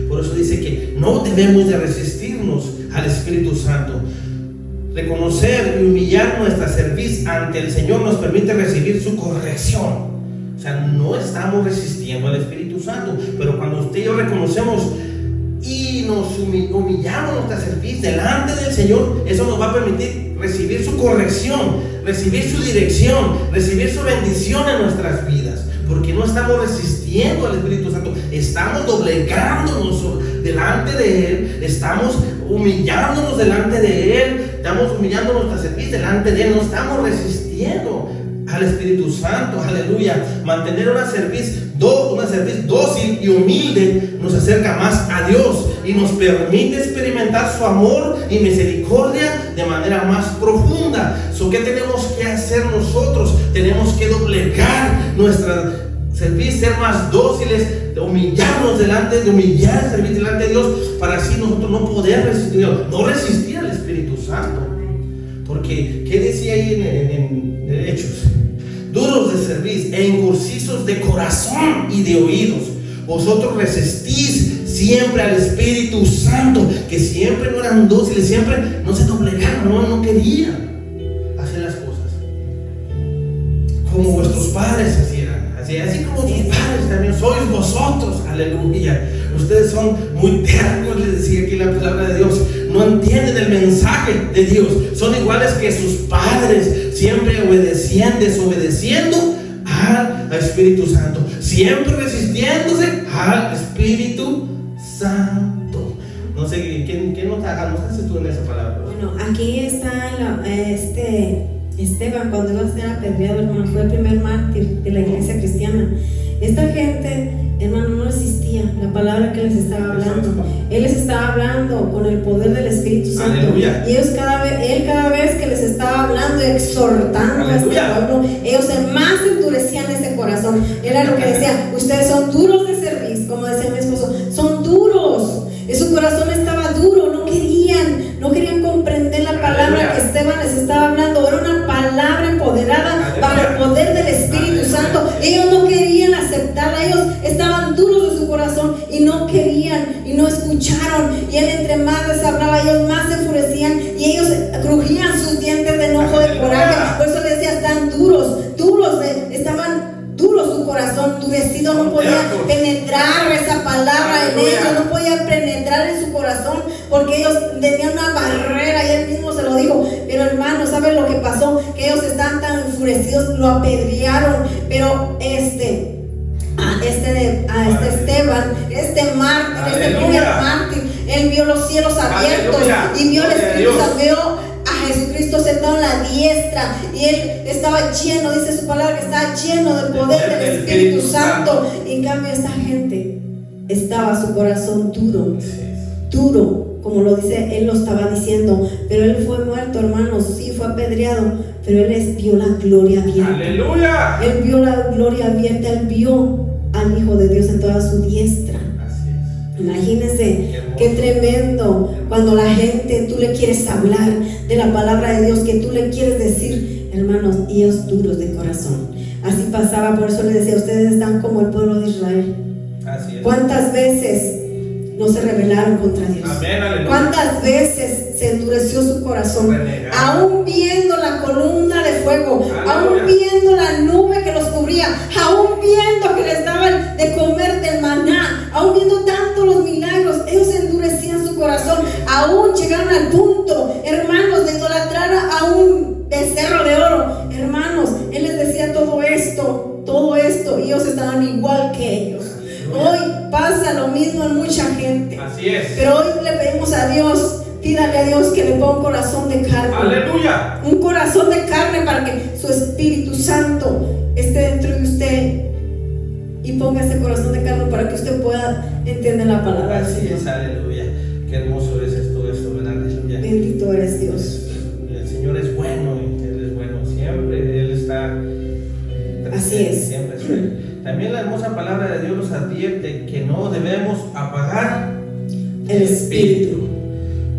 Por eso dice que no debemos de resistirnos al Espíritu Santo. Reconocer y humillar nuestra cerviz ante el Señor nos permite recibir su corrección. O sea, no estamos resistiendo al Espíritu Santo, pero cuando usted y yo reconocemos y nos humillamos nuestra cerviz delante del Señor, eso nos va a permitir recibir su corrección, recibir su dirección, recibir su bendición en nuestras vidas, porque no estamos resistiendo al Espíritu Santo, estamos doblegándonos delante de Él, estamos humillándonos delante de Él, estamos humillando nuestra cerviz delante de Él, no estamos resistiendo al Espíritu Santo, aleluya. Mantener una cerviz dócil y humilde nos acerca más a Dios y nos permite experimentar su amor y misericordia de manera más profunda. ¿Qué tenemos que hacer nosotros? Tenemos que doblegar nuestra cerviz, ser más dóciles, humillar el cerviz delante de Dios, para así nosotros no poder resistir al Espíritu Santo. Porque, ¿qué decía ahí en Hechos? Duros de cerviz e incircuncisos de corazón y de oídos, vosotros resistís siempre al Espíritu Santo, que siempre no eran dóciles, siempre no se doblegaron, no querían hacer las cosas como vuestros padres hacían. Así como tus padres también sois vosotros, aleluya. Ustedes son muy tercos, les decía aquí la palabra de Dios. No entienden el mensaje de Dios. Son iguales que sus padres, siempre desobedeciendo al Espíritu Santo, siempre resistiéndose al Espíritu Santo. No sé, ¿quién notaste tú en esa palabra? Bueno, aquí está Esteban, cuando iba a ser apedreado, hermano, fue el primer mártir de la iglesia cristiana. Esta gente, hermano, no resistía la palabra que les estaba hablando. Él les estaba hablando con el poder del Espíritu Santo. Aleluya. Y ellos él cada vez que les estaba hablando y exhortando a este pueblo, ellos más endurecían ese corazón. Era lo que decía: ustedes son duros de cerviz, como decía mi esposo, son duros. Su corazón estaba duro, no querían comprender la palabra que Esteban les estaba hablando. Era una palabra empoderada bajo el poder del Espíritu Santo. Ellos no querían aceptarla, ellos estaban duros de su corazón y no querían y no escucharon. Y él, entre más les hablaba, ellos más se enfurecían y ellos crujían sus dientes de enojo, de coraje. Por eso les decía: están duros, estaban duros, su corazón endurecido, no podía penetrar esa palabra en ellos, no podía penetrar en su corazón, porque ellos tenían una barrera, y él mismo se lo dijo. Pero hermano, ¿saben lo que pasó? Que ellos estaban tan enfurecidos, lo apedrearon. Pero Esteban, primer mártir, él vio los cielos abiertos y vio el Espíritu Santo, a Jesucristo sentado en la diestra, y él estaba lleno, dice su palabra, que estaba lleno del poder del Espíritu Santo. Y en cambio esta gente estaba su corazón duro, como lo dice, él lo estaba diciendo. Pero él fue muerto, hermanos, sí, fue apedreado, pero él vio la gloria abierta. ¡Aleluya! Él vio la gloria abierta, él vio al Hijo de Dios en toda su diestra. Imagínense qué tremendo cuando la gente, tú le quieres hablar de la palabra de Dios, que tú le quieres decir, hermanos, y ellos duros de corazón. Así pasaba, por eso les decía: ustedes están como el pueblo de Israel. Así es. ¿Cuántas veces no se rebelaron contra Dios? Amén, ¿Cuántas veces se endureció su corazón? Aún viendo la columna de fuego, aún viendo la nube que los cubría, aún viendo que les daban de comer del maná, aún viendo tanto los milagros, ellos endurecían su corazón. Aún llegaron al punto, hermanos, de idolatrar a un becerro de oro. Hermanos, él les decía todo esto, y ellos estaban igual que ellos. Hoy pasa lo mismo en mucha gente. Así es. Pero hoy le pedimos a Dios, pídale a Dios que le ponga un corazón de carne. Aleluya. Un corazón de carne, para que su Espíritu Santo esté dentro de usted y ponga ese corazón de carne para que usted pueda entender la palabra. Así es, aleluya. Qué hermoso es esto, ¿verdad? Aleluya. Bendito eres Dios. El Señor es bueno, y Él es bueno siempre. Él está presente. Así es. Siempre es bueno. También la hermosa palabra de Dios nos advierte que no debemos apagar el Espíritu.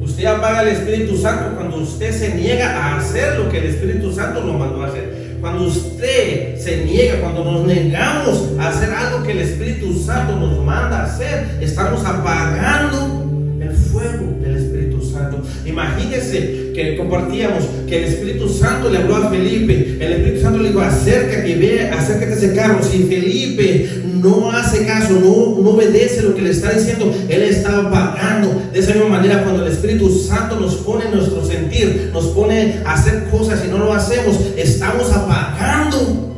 Usted apaga el Espíritu Santo cuando usted se niega a hacer lo que el Espíritu Santo lo mandó a hacer. Cuando usted se niega, cuando nos negamos a hacer algo que el Espíritu Santo nos manda a hacer, estamos apagando el fuego del Espíritu Santo. Imagínense que compartíamos que el Espíritu Santo le habló a Felipe. El Espíritu Santo le dijo: acércate a ese carro. Si Felipe no hace caso, no obedece lo que le está diciendo, él está apagando. De esa misma manera, cuando el Espíritu Santo nos pone en nuestro sentir, nos pone a hacer cosas y no lo hacemos, estamos apagando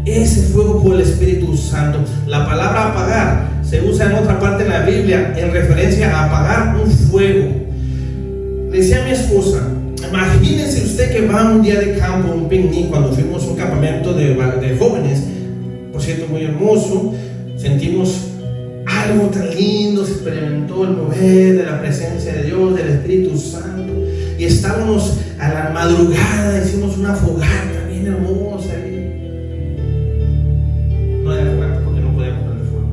ese fuego por el Espíritu Santo. La palabra apagar se usa en otra parte de la Biblia en referencia a apagar un fuego. Le decía a mi esposa: imagínense usted que va un día de campo, un picnic, cuando fuimos a un campamento de jóvenes, por cierto muy hermoso, sentimos algo tan lindo, se experimentó el mover de la presencia de Dios, del Espíritu Santo, y estábamos a la madrugada, hicimos una fogata bien hermosa. No era fogata porque no podíamos prender fuego.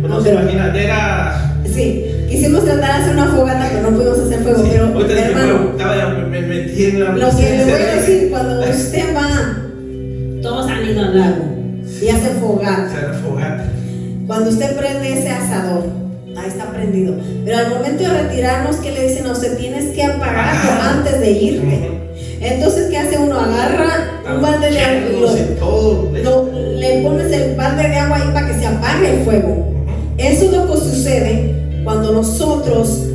Pero no se imagina, era... Sí, quisimos tratar de hacer una fogata, pero no pudimos hacer fuego. Sí, pero hermano, me metí en la... Lo que le voy a decir, cuando usted va, todos han ido al lago y hacen fogata. Cuando Cuando usted prende ese asador, ahí está prendido. Pero al momento de retirarnos, ¿qué le dicen? No, se tienes que apagarlo antes de irte. Entonces, ¿qué hace uno? Agarra un balde de agua y le pones el balde de agua ahí para que se apague el fuego. Eso es lo que sucede cuando nosotros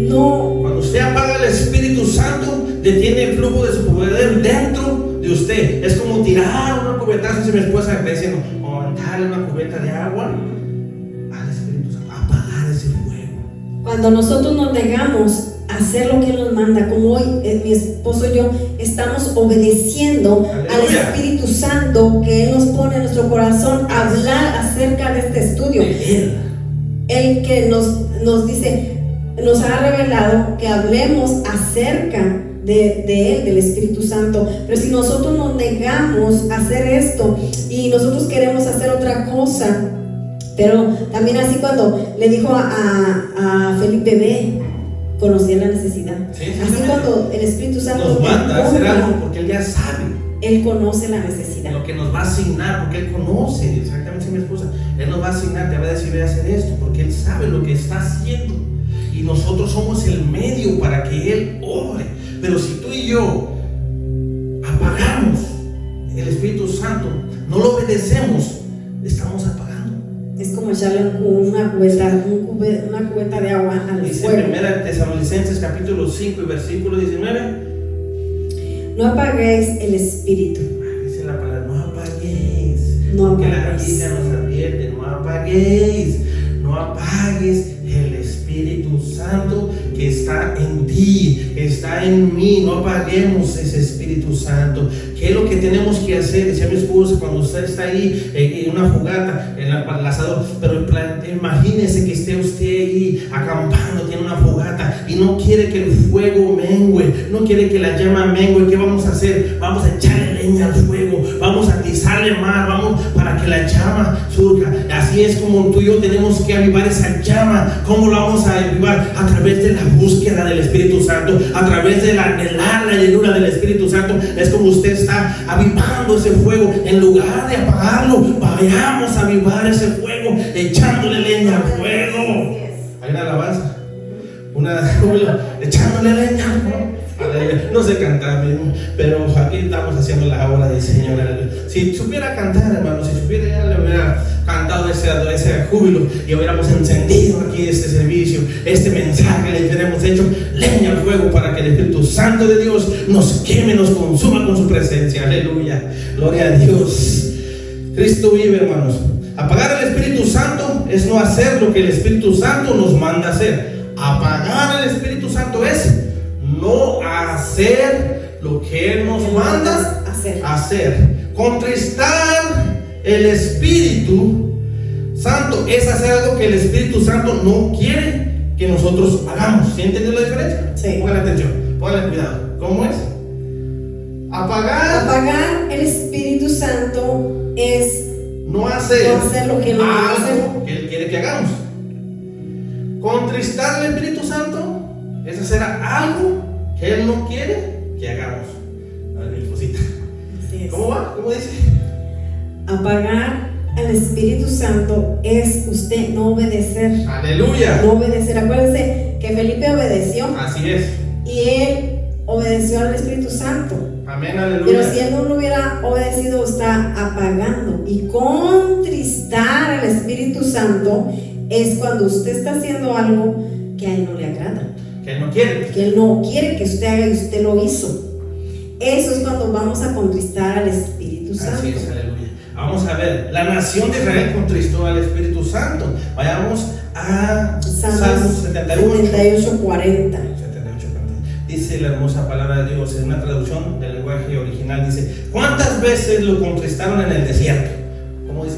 no... Cuando usted apaga el Espíritu Santo, detiene el flujo de su poder dentro de usted. Es como tirar una cubetazo, si mi esposa está diciendo, o darle una cubeta de agua al Espíritu Santo, apagar ese fuego. Cuando nosotros nos negamos a hacer lo que Él nos manda, como hoy mi esposo y yo estamos obedeciendo al Espíritu Santo que Él nos pone en nuestro corazón a hablar acerca de este estudio. Él que nos dice, nos ha revelado que hablemos acerca de Él, del Espíritu Santo. Pero si nosotros nos negamos a hacer esto y nosotros queremos hacer otra cosa, pero también así cuando le dijo a Felipe, ve, conocía la necesidad. Así cuando el Espíritu Santo nos manda a hacer algo porque Él ya sabe. Él conoce la necesidad. Lo que nos va a asignar, porque Él conoce, exactamente, mi esposa. Él nos va a asignar, te va a decir, ve a hacer esto, porque Él sabe lo que está haciendo. Y nosotros somos el medio para que Él obre. Pero si tú y yo apagamos el Espíritu Santo, no lo obedecemos, estamos apagando. Es como echarle una cubeta de agua al Dice fuego. en 1 Tesalonicenses capítulo 5 y versículo 19. No apaguéis el Espíritu. Dice la palabra, no apaguéis. No Que la apaguéis. Biblia nos advierte, no apaguéis. No apagues el Espíritu Santo que está en ti, está en mí. No apaguemos ese Espíritu Santo. ¿Qué es lo que tenemos que hacer? Decía mi esposa, cuando usted está ahí en una fogata, en el asador, pero imagínese que esté usted ahí acampando, tiene una fogata y no quiere que el fuego mengue, no quiere que la llama mengue. ¿Qué vamos a hacer? Vamos a echarle leña al fuego, vamos a atizarle más, vamos para que la llama surja. Así es como tú y yo tenemos que avivar esa llama. ¿Cómo lo vamos a avivar? A través de la búsqueda del Espíritu Santo, a través de la llenura del Espíritu Santo. Es como usted está avivando ese fuego. En lugar de apagarlo, vayamos a avivar ese fuego, echándole leña al fuego. Hay una alabanza, echándole leña al fuego. No sé cantar mismo, pero aquí estamos haciendo la obra del Señor. Si supiera cantar, hermano, si supiera, ya le hubiera cantado ese júbilo y hubiéramos encendido aquí este servicio, este mensaje, le hubiéramos hecho leña al fuego para que el Espíritu Santo de Dios nos queme, nos consuma con su presencia. Aleluya, gloria a Dios. Cristo vive, hermanos. Apagar el Espíritu Santo es no hacer lo que el Espíritu Santo nos manda hacer. Apagar el Espíritu Santo es no hacer lo que Él nos manda hacer. Contristar el Espíritu Santo es hacer algo que el Espíritu Santo no quiere que nosotros hagamos. ¿Sí entienden la diferencia? Sí. Pongan atención, pongan cuidado. ¿Cómo es? Apagar el Espíritu Santo es no hacer lo que Él nos manda hacer. Algo que Él quiere que hagamos. Contristar el Espíritu Santo es hacer algo que Él no quiere que hagamos. A ver, mi esposita. ¿Cómo va? ¿Cómo dice? Apagar al Espíritu Santo es usted no obedecer. Aleluya. No obedecer. Acuérdense que Felipe obedeció. Así es. Y él obedeció al Espíritu Santo. Amén, aleluya. Pero si él no hubiera obedecido, está apagando. Y contristar al Espíritu Santo es cuando usted está haciendo algo que a él no le agrada. Que Él no quiere. Que Él no quiere que usted haga y usted lo hizo. Eso es cuando vamos a contristar al Espíritu Santo. Así es, aleluya. Vamos a ver, la nación de Israel contristó al Espíritu Santo. Vayamos a Salmos 78, 40. Dice la hermosa palabra de Dios en una traducción del lenguaje original. Dice, ¿cuántas veces lo contristaron en el desierto? ¿Cómo dice?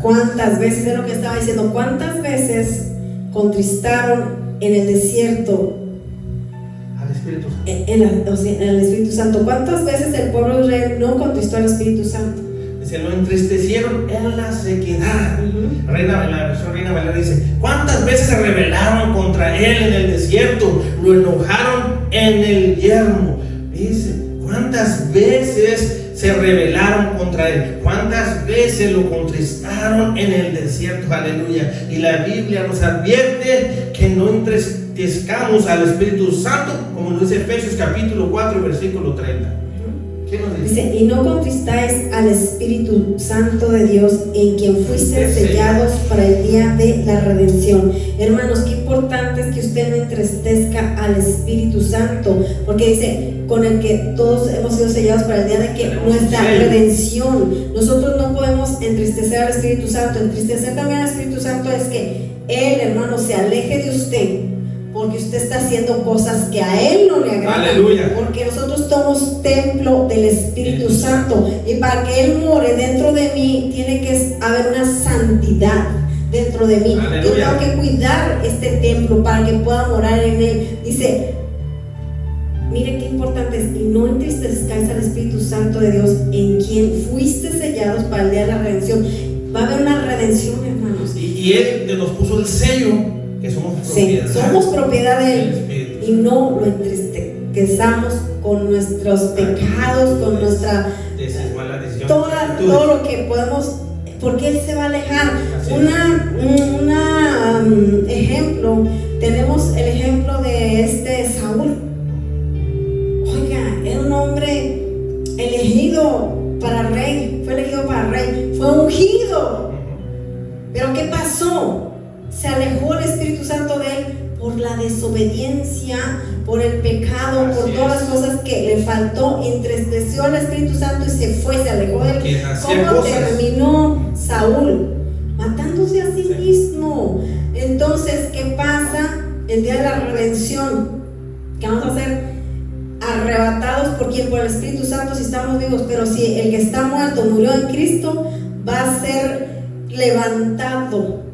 ¿Cuántas veces? Es lo que estaba diciendo. ¿Cuántas veces contristaron en el desierto al Espíritu Santo? En el Espíritu Santo. ¿Cuántas veces el pueblo de Israel no contristó al Espíritu Santo? Dice, lo entristecieron en la sequedad. La versión Reina Valera dice, ¿cuántas veces se rebelaron contra Él en el desierto? Lo enojaron en el yermo. Dice, ¿cuántas veces se rebelaron contra Él? ¿Cuántas veces 13 lo contristaron en el desierto, aleluya. Y la Biblia nos advierte que no entristezcamos al Espíritu Santo, como nos dice Efesios capítulo 4, versículo 30. ¿Qué nos dice? Dice, y no contristáis al Espíritu Santo de Dios, en quien fuiste sellados para el día de la redención. Hermanos, qué importante es que usted no entristezca al Espíritu Santo, porque dice, con el que todos hemos sido sellados para el día de que nuestra redención. Nosotros no podemos entristecer al Espíritu Santo. Entristecer también al Espíritu Santo es que Él, hermano, se aleje de usted, porque usted está haciendo cosas que a Él no le agradan. Aleluya. Porque nosotros somos templo del Espíritu Santo, y para que Él more dentro de mí tiene que haber una santidad dentro de mí. Aleluya. Yo tengo que cuidar este templo para que pueda morar en Él. Dice, mire qué importante es, y no entristezcáis al Espíritu Santo de Dios, en quien fuiste sellados para el día de la redención. Va a haber una redención, hermanos. Y Él nos puso el sello, que somos propiedad. Sí, somos propiedad de Él, y no lo entristezcamos con nuestros pecados, con nuestra todo lo que podemos, porque Él se va a alejar. Ejemplo, tenemos el ejemplo de Saúl. Oiga, era un hombre elegido para rey, fue ungido. Pero ¿qué pasó? Se alejó el Espíritu Santo de él por la desobediencia, por el pecado, por todas las cosas que le faltó. Entristeció al Espíritu Santo y se fue, se alejó de él. ¿Cómo terminó Saúl? Matándose a sí mismo. Entonces, ¿qué pasa el día de la redención? Que vamos a ser arrebatados por quien, por el Espíritu Santo, si estamos vivos. Pero si el que está muerto murió en Cristo, va a ser levantado.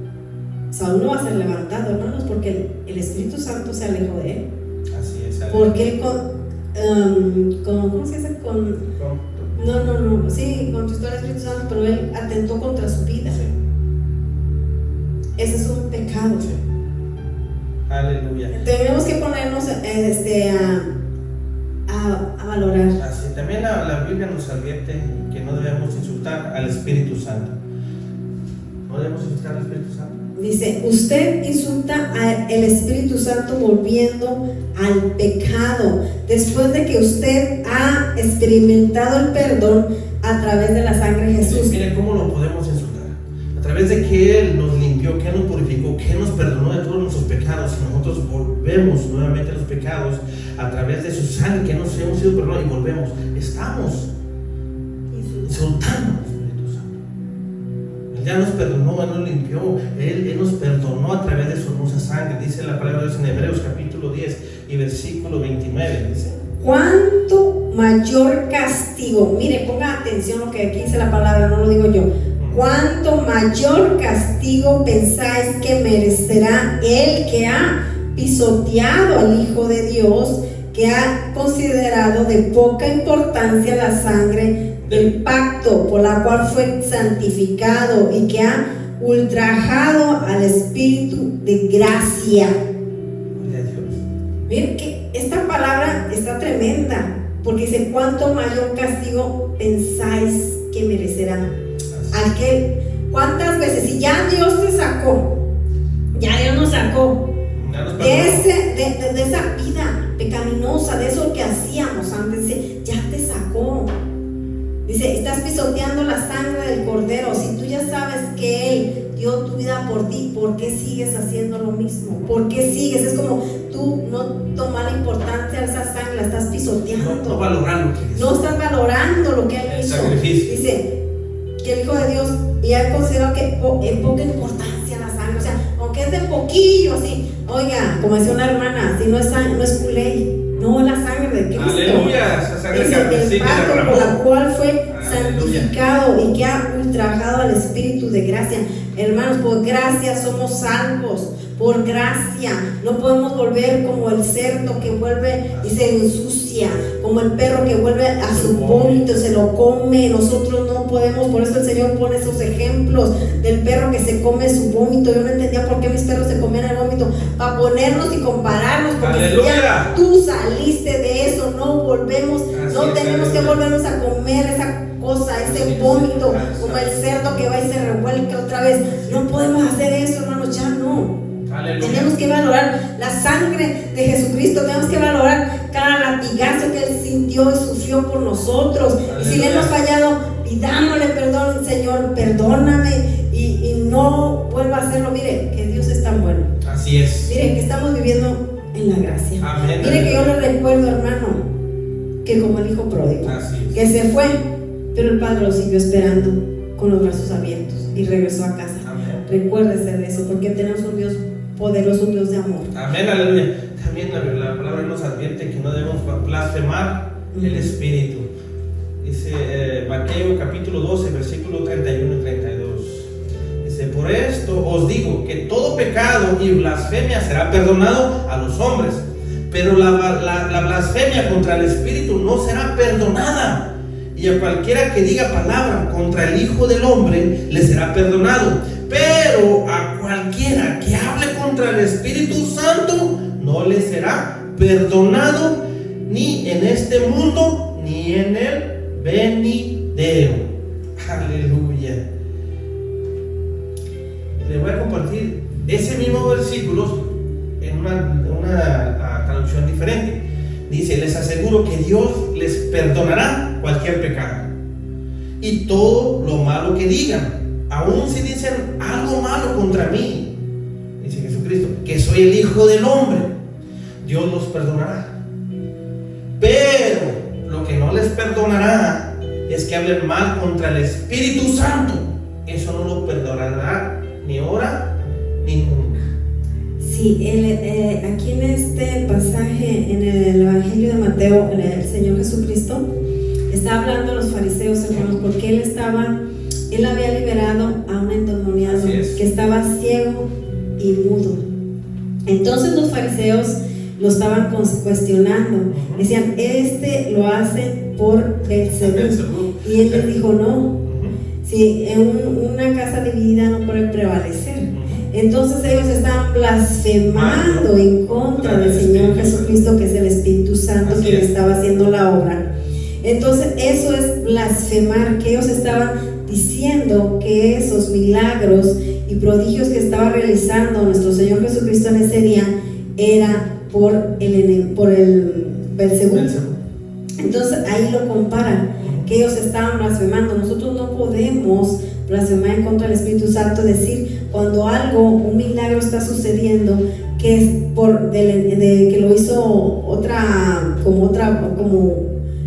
Saúl no va a ser levantado, hermanos, porque el Espíritu Santo se alejó de él. Así es. Porque él ¿cómo se dice? Contristó al Espíritu Santo, pero él atentó contra su vida. Sí. Ese es un pecado. Sí. Aleluya. Tenemos que ponernos a valorar. Así, también la Biblia nos advierte que no debemos insultar al Espíritu Santo. No debemos insultar al Espíritu Santo. Dice, usted insulta al Espíritu Santo volviendo al pecado, después de que usted ha experimentado el perdón a través de la sangre de Jesús. Mire cómo lo podemos insultar. A través de que Él nos limpió, que Él nos purificó, que Él nos perdonó de todos nuestros pecados, y nosotros volvemos nuevamente a los pecados a través de su sangre, que nos hemos sido perdonados y volvemos. Estamos insultando. Ya nos perdonó, Él nos limpió, Él nos perdonó a través de su hermosa sangre. Dice la palabra de Dios en Hebreos capítulo 10 y versículo 29. Dice, ¿cuánto mayor castigo? Mire, ponga atención lo que aquí dice la palabra, no lo digo yo. ¿Cuánto mayor castigo pensáis que merecerá el que ha pisoteado al Hijo de Dios, que ha considerado de poca importancia la sangre del pacto por la cual fue santificado, y que ha ultrajado al Espíritu de gracia? Miren que esta palabra está tremenda, porque dice, ¿cuánto mayor castigo pensáis que merecerá aquel? ¿Cuántas veces? Si ya Dios te sacó, ya Dios nos sacó de esa vida pecaminosa, de eso que hacíamos antes, ya te sacó. Dice, estás pisoteando la sangre del Cordero. Si tú ya sabes que Él dio tu vida por ti, ¿por qué sigues haciendo lo mismo? ¿Por qué sigues? Es como tú no tomar la importancia de esa sangre, la estás pisoteando. No valorando lo que hizo. No estás valorando lo que Él hizo. Sacrificio. Dice que el Hijo de Dios ya consideró que es poca importancia la sangre. O sea, aunque es de poquillo, así. Oiga, como decía una hermana, si no es sangre, no es culé. No, la sangre de Cristo. Aleluya, esa sangre el pacto por la cual fue santificado, y que ha ultrajado al Espíritu de gracia. Hermanos, por gracia somos salvos. por gracia. No podemos volver como el cerdo que vuelve y se ensucia, como el perro que vuelve a su vómito, se lo come. Nosotros no podemos, por eso el Señor pone esos ejemplos del perro que se come su vómito. Yo no entendía por qué mis perros se comían el vómito, para ponernos y compararnos, porque si ya tú saliste de eso, no volvemos, no tenemos que volvernos a comer esa cosa, ese vómito, como el cerdo que va y se revuelca otra vez. No podemos hacer eso, hermanos, ya no. Aleluya. Tenemos que valorar la sangre de Jesucristo, tenemos que valorar cada latigazo que Él sintió y sufrió por nosotros. Aleluya. Y si le hemos fallado, pidámosle perdón, Señor, perdóname y no vuelva a hacerlo. Mire, que Dios es tan bueno. Así es. Mire, que estamos viviendo en la gracia. Amén. Mire, que yo le recuerdo, hermano, que como el hijo pródigo, que se fue, pero el padre lo siguió esperando con los brazos abiertos y regresó a casa. Amén. Recuérdese de eso, porque tenemos un Dios poderoso, un Dios de amor. Amén, aleluya. También la palabra nos advierte que no debemos blasfemar el Espíritu. Dice Mateo capítulo 12, versículo 31 y 32. Dice: por esto os digo que todo pecado y blasfemia será perdonado a los hombres, pero la blasfemia contra el Espíritu no será perdonada. Y a cualquiera que diga palabra contra el Hijo del Hombre le será perdonado, pero a cualquiera que hable contra el Espíritu Santo no le será perdonado, ni en este mundo ni en el venidero. Aleluya. Les voy a compartir ese mismo versículo en una traducción diferente. Dice: les aseguro que Dios les perdonará cualquier pecado y todo lo malo que digan, aun si dicen algo malo contra mí, dice Jesucristo, que soy el Hijo del Hombre, Dios los perdonará. Pero lo que no les perdonará es que hablen mal contra el Espíritu Santo. Eso no lo perdonará ni ahora ni nunca. Sí, aquí en este pasaje, en el Evangelio de Mateo, el Señor Jesucristo está hablando a los fariseos, hermanos, porque Él había liberado a un endemoniado que estaba ciego y mudo. Entonces los fariseos lo estaban cuestionando, decían: este lo hace por Beelzebú. Y Él les dijo: no, si en una casa dividida no puede prevalecer. Entonces ellos estaban blasfemando en contra del Señor Jesucristo, que es el Espíritu Santo quien estaba haciendo la obra. Entonces eso es blasfemar, que ellos estaban diciendo que esos milagros y prodigios que estaba realizando nuestro Señor Jesucristo en ese día era por el Beelzebú. Entonces ahí lo comparan, que ellos estaban blasfemando. Nosotros no podemos blasfemar en contra del Espíritu Santo, decir cuando un milagro está sucediendo, que es que lo hizo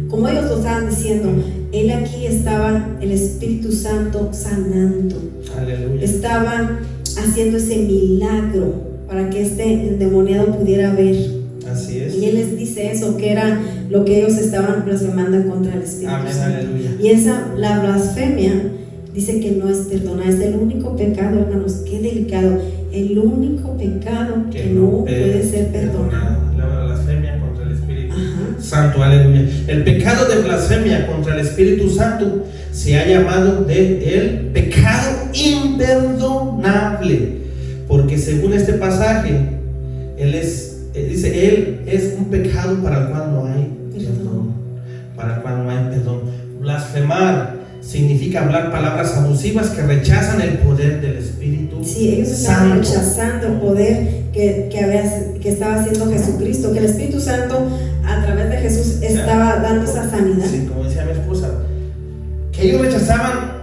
como ellos lo estaban diciendo. Él aquí estaba, el Espíritu Santo sanando. Aleluya. Estaba haciendo ese milagro para que este endemoniado pudiera ver. Así es. Y Él les dice eso, que era lo que ellos estaban blasfemando en contra del Espíritu Santo. Aleluya. Y la blasfemia dice que no es perdonada. Es el único pecado, hermanos, qué delicado. El único pecado que no puede ser perdonado. La blasfemia contra el Espíritu Santo, aleluya. El pecado de blasfemia contra el Espíritu Santo se ha llamado el pecado imperdonable, porque según este pasaje, Él es un pecado para el cual no hay perdón. Para el cual no hay perdón. Blasfemar significa hablar palabras abusivas que rechazan el poder del Espíritu Santo. Sí, ellos estaban rechazando el poder que estaba haciendo Jesucristo, que el Espíritu Santo a través de Jesús estaba dando esa sanidad. Sí, como decía mi esposa, que ellos rechazaban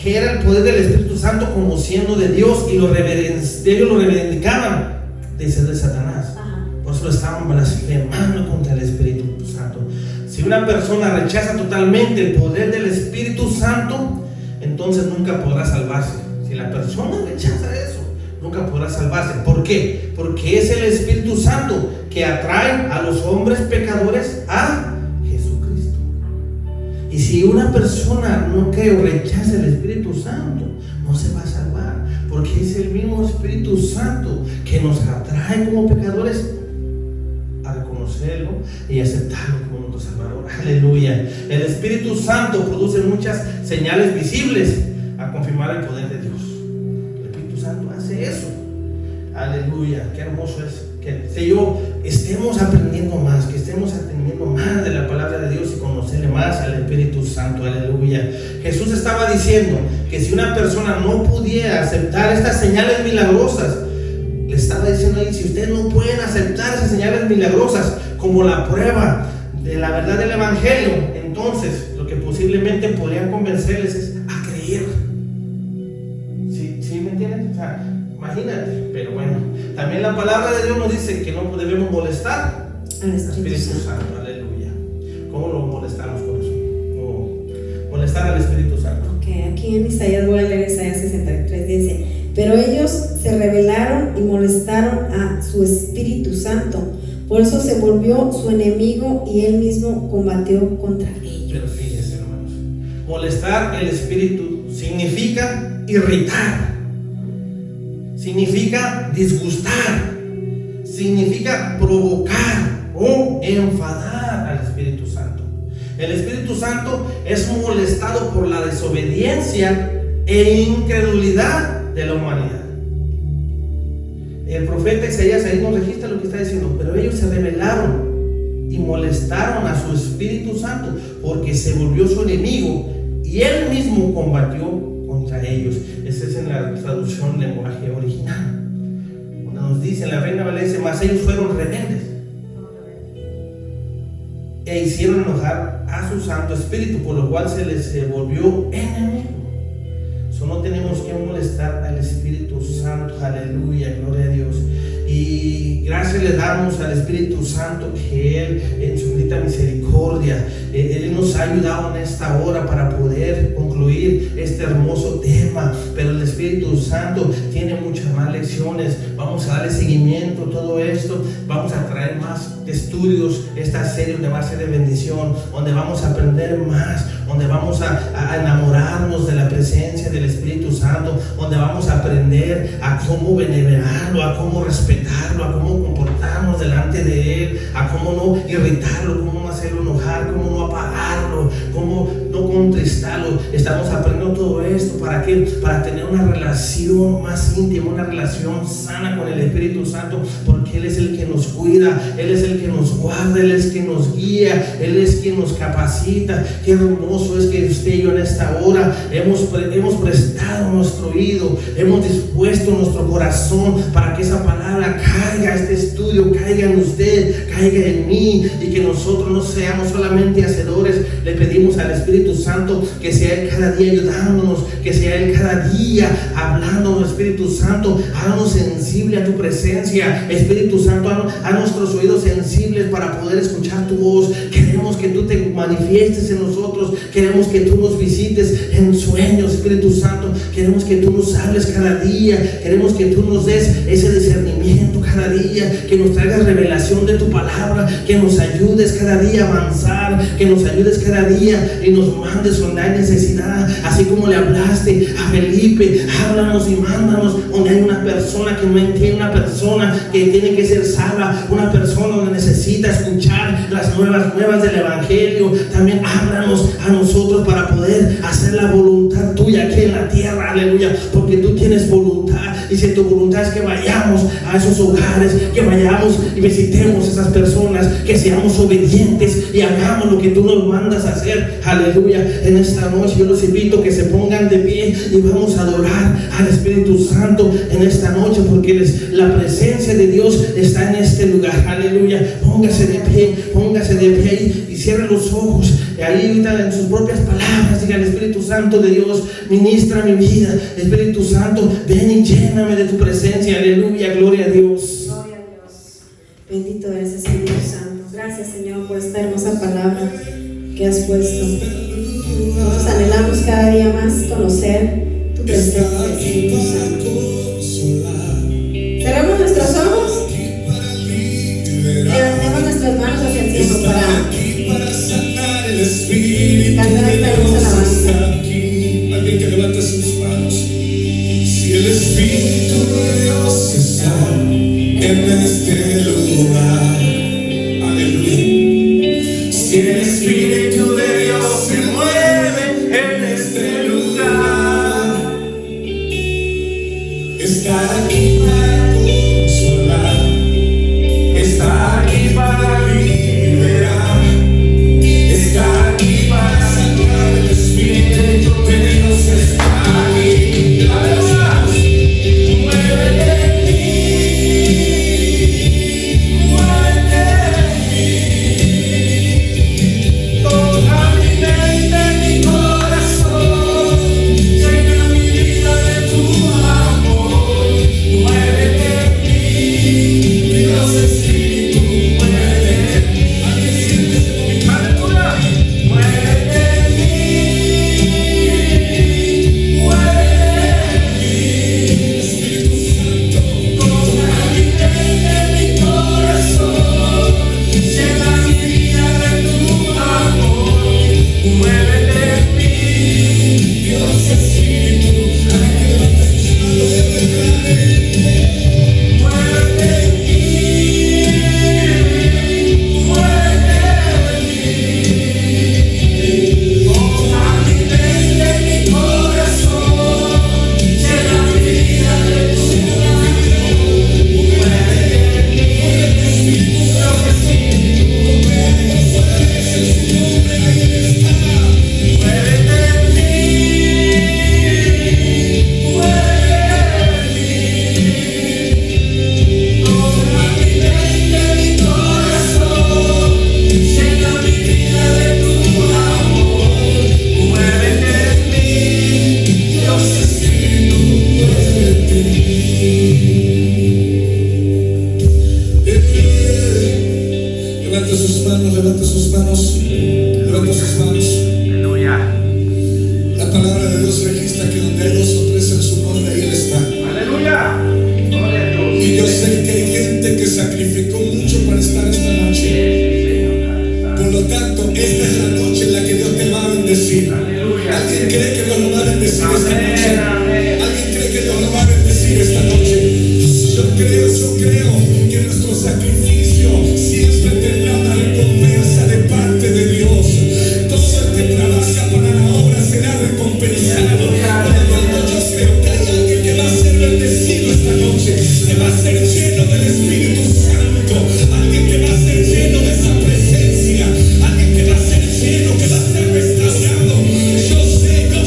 que era el poder del Espíritu Santo como siendo de Dios, y ellos lo reivindicaban de ser de Satanás. Por eso lo estaban blasfemando contra el Espíritu Santo. Si una persona rechaza totalmente el poder del Espíritu Santo, entonces nunca podrá salvarse. Si la persona rechaza eso, nunca podrá salvarse. ¿Por qué? Porque es el Espíritu Santo que atrae a los hombres pecadores a Jesucristo. Y si una persona no cree o rechaza el Espíritu Santo, no se va a salvar. Por porque es el mismo Espíritu Santo que nos atrae como pecadores a reconocerlo y aceptarlo como nuestro Salvador. Aleluya. El Espíritu Santo produce muchas señales visibles a confirmar el poder de Dios. El Espíritu Santo hace eso. Aleluya. Qué hermoso es que yo estemos aprendiendo más, que estemos aprendiendo más de la palabra de Dios y conocerle más al Espíritu Santo. Aleluya. Jesús estaba diciendo que si una persona no pudiera aceptar estas señales milagrosas, le estaba diciendo ahí, si ustedes no pueden aceptar esas señales milagrosas como la prueba de la verdad del Evangelio, entonces lo que posiblemente podrían convencerles es a creer. ¿Sí me entienden? O sea, imagínate. Pero bueno, también la palabra de Dios nos dice que no debemos molestar al Espíritu Santo. Aleluya. ¿Cómo lo molestamos con eso? ¿Cómo molestar al Espíritu Santo? Ok, aquí en Isaías, voy a leer Isaías 63, dice: pero ellos se rebelaron y molestaron a su Espíritu Santo, por eso se volvió su enemigo y él mismo combatió contra ellos. Pero fíjense, hermanos, molestar el Espíritu significa irritar, significa disgustar, significa provocar o enfadar al Espíritu Santo. El Espíritu Santo es molestado por la desobediencia e incredulidad de la humanidad. El profeta Isaías ahí nos registra lo que está diciendo: pero ellos se rebelaron y molestaron a su Espíritu Santo porque se volvió su enemigo y él mismo combatió contra ellos. Esa es en la traducción lenguaje original, donde nos dice en la Reina Valera: mas ellos fueron rebeldes e hicieron enojar a su Santo Espíritu, por lo cual se les volvió enemigo. No tenemos que molestar al Espíritu Santo. Aleluya, gloria a Dios. Y gracias le damos al Espíritu Santo que Él, en su infinita misericordia, Él nos ha ayudado en esta hora para poder concluir este hermoso tema. Pero el Espíritu Santo tiene muchas más lecciones. Vamos a darle seguimiento a todo esto. Vamos a traer más estudios, esta serie donde va a ser de bendición, donde vamos a aprender más, donde vamos a enamorarnos de la presencia del Espíritu Santo, donde vamos a aprender a cómo venerarlo, a cómo respetarlo, a cómo comportarnos delante de Él, a cómo no irritarlo, cómo no hacerlo enojar, cómo no apagarlo, cómo no contristarlo. Estamos aprendiendo todo esto. ¿Para qué? Para tener una relación más íntima, una relación sana con el Espíritu Santo, porque Él es el que nos cuida, Él es el que nos guarda, Él es quien nos guía, Él es quien nos capacita. Qué hermoso es que usted y yo en esta hora hemos prestado nuestro oído, hemos dispuesto nuestro corazón para que esa palabra caiga, este estudio caiga en usted, caiga en mí, y que nosotros no seamos solamente hacedores. Le pedimos al Espíritu Santo que sea Él cada día ayudándonos, que sea Él cada día hablándonos. Espíritu Santo, háganos sensible a tu presencia. Espíritu Santo, a nuestros oídos sensibles para poder escuchar tu voz. Queremos que tú te manifiestes en nosotros, queremos que tú nos visites en sueños. Espíritu Santo, queremos que tú nos hables cada día, queremos que tú nos des ese discernimiento cada día, que nos traigas revelación de tu palabra, que nos ayudes cada día a avanzar, que nos ayudes cada día y nos mandes donde hay necesidad, así como le hablaste a Felipe. Háblanos y mándanos donde hay una persona que no entiende, una persona que tiene que ser salva, una persona donde necesita escuchar las nuevas del Evangelio. También háblanos a nosotros para poder hacer la voluntad tuya aquí en la tierra. Aleluya, porque tú tienes voluntad, y si tu voluntad es que vayamos a esos hogares, que vayamos y visitemos a esas personas, que seamos obedientes y hagamos lo que tú nos mandas a hacer. Aleluya. En esta noche yo los invito que se pongan de pie y vamos a adorar al Espíritu Santo en esta noche, porque la presencia de Dios está en este lugar. Aleluya. Póngase de pie y cierre los ojos. Y ahí ahorita en sus propias palabras diga: el Espíritu Santo de Dios, ministra mi vida. Espíritu Santo, ven y lléname de tu presencia. Aleluya, gloria a Dios. Gloria a Dios. Bendito eres, Espíritu Santo. Gracias, Señor, por esta hermosa palabra que has puesto. Nosotros anhelamos cada día más conocer tu presencia, Espíritu Santo. Cerramos nuestros ojos, levantemos nuestras manos hacia el cielo para cantar esta hermosa alabanza. Alguien que levante sus manos. Si el Espíritu Si el Espíritu de Dios se mueve en este lugar, está aquí para consolar, está aquí para liberar, está aquí para sanar. El Espíritu de Dios está aquí. Aleluya. Muévete en mí, muévete en mí. Toca mi mente, mi corazón, llena mi vida de tu amor. Muévete en mí, Dios Espíritu, muévete en mí. Aleluya. Muévete en mí, muévete en mí. Espíritu Santo, toca mi mente, mi corazón, llena mi vida de tu amor. Muévete en mí, Dios Espíritu. Muévete en mí, muévete en mí. Toca mi mente, mi corazón, llena mi vida de tu amor. Muévete en mí, Dios Espíritu. Muévete en mí, muévete en mí. Toca mi mente, mi corazón, llena mi vida de tu amor. Muévete en mí, Dios Espíritu, muévete en mí. Levante sus manos, levante sus manos, levante sus manos. Aleluya. La palabra de Dios registra que donde hay dos o tres en su nombre, ahí Él está. Aleluya. Gloria a Dios. Y yo sé que hay gente que sacrificó mucho para estar esta noche. Por lo tanto, esta es la noche en la que Dios te va a bendecir. Aleluya. ¿Alguien cree que Dios lo va a bendecir esta Amén, noche? amén. ¿Alguien cree que Dios lo va a bendecir esta noche? Yo creo que nuestro sacrificio siempre tendrá una recompensa de parte de Dios. Todo el que trabaja para la obra será recompensado. Por lo tanto, yo creo que hay alguien que va a ser bendecido esta noche, que va a ser lleno del Espíritu Santo, alguien que va a ser lleno de esa presencia, alguien que va a ser lleno, que va a ser restaurado. Yo sé que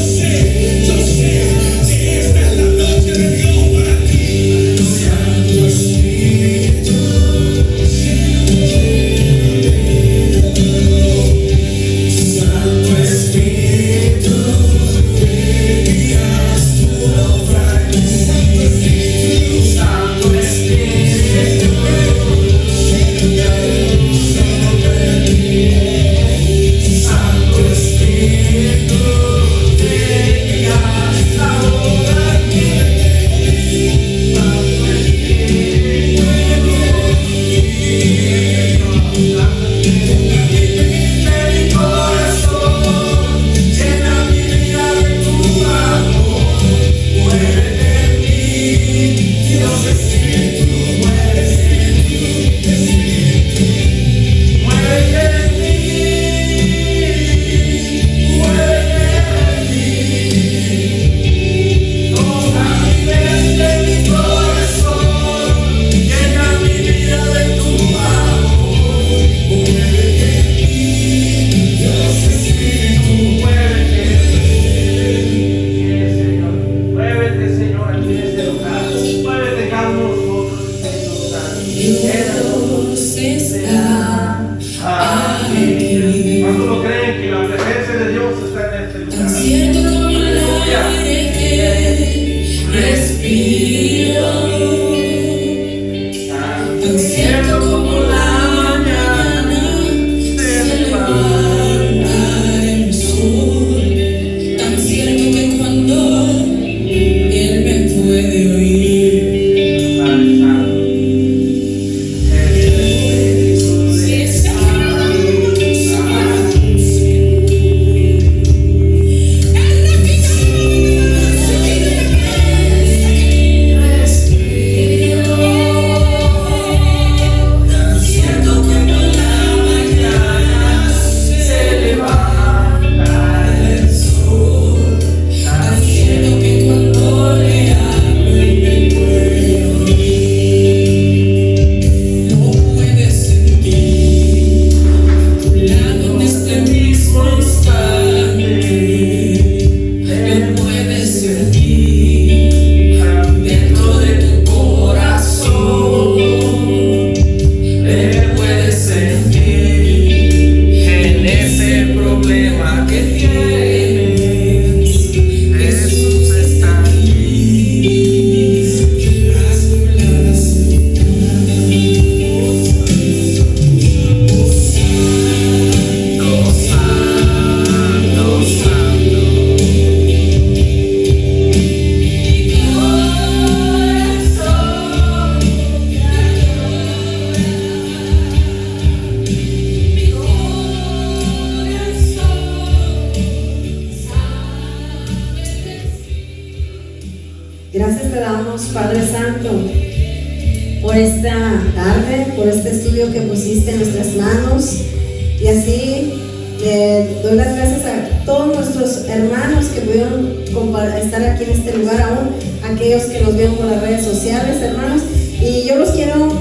damos, Padre Santo, por esta tarde, por este estudio que pusiste en nuestras manos. Y así doy las gracias a todos nuestros hermanos que pudieron estar aquí en este lugar, aún aquellos que nos ven por las redes sociales, hermanos. Y yo los quiero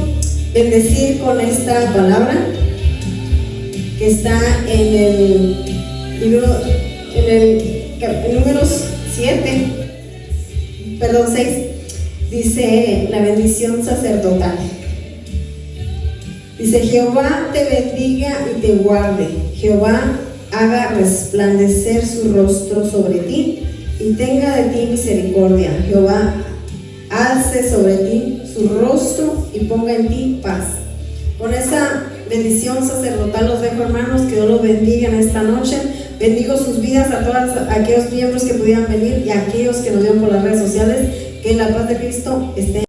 bendecir con esta palabra que está en el libro, en números 6, dice la bendición sacerdotal. Dice: Jehová te bendiga y te guarde, Jehová haga resplandecer su rostro sobre ti y tenga de ti misericordia, Jehová alce sobre ti su rostro y ponga en ti paz. Con esa bendición sacerdotal los dejo, hermanos, que Dios los bendiga en esta noche. Bendigo sus vidas a todos aquellos miembros que pudieran venir y a aquellos que nos vieron por las redes sociales. Que la paz de Cristo esté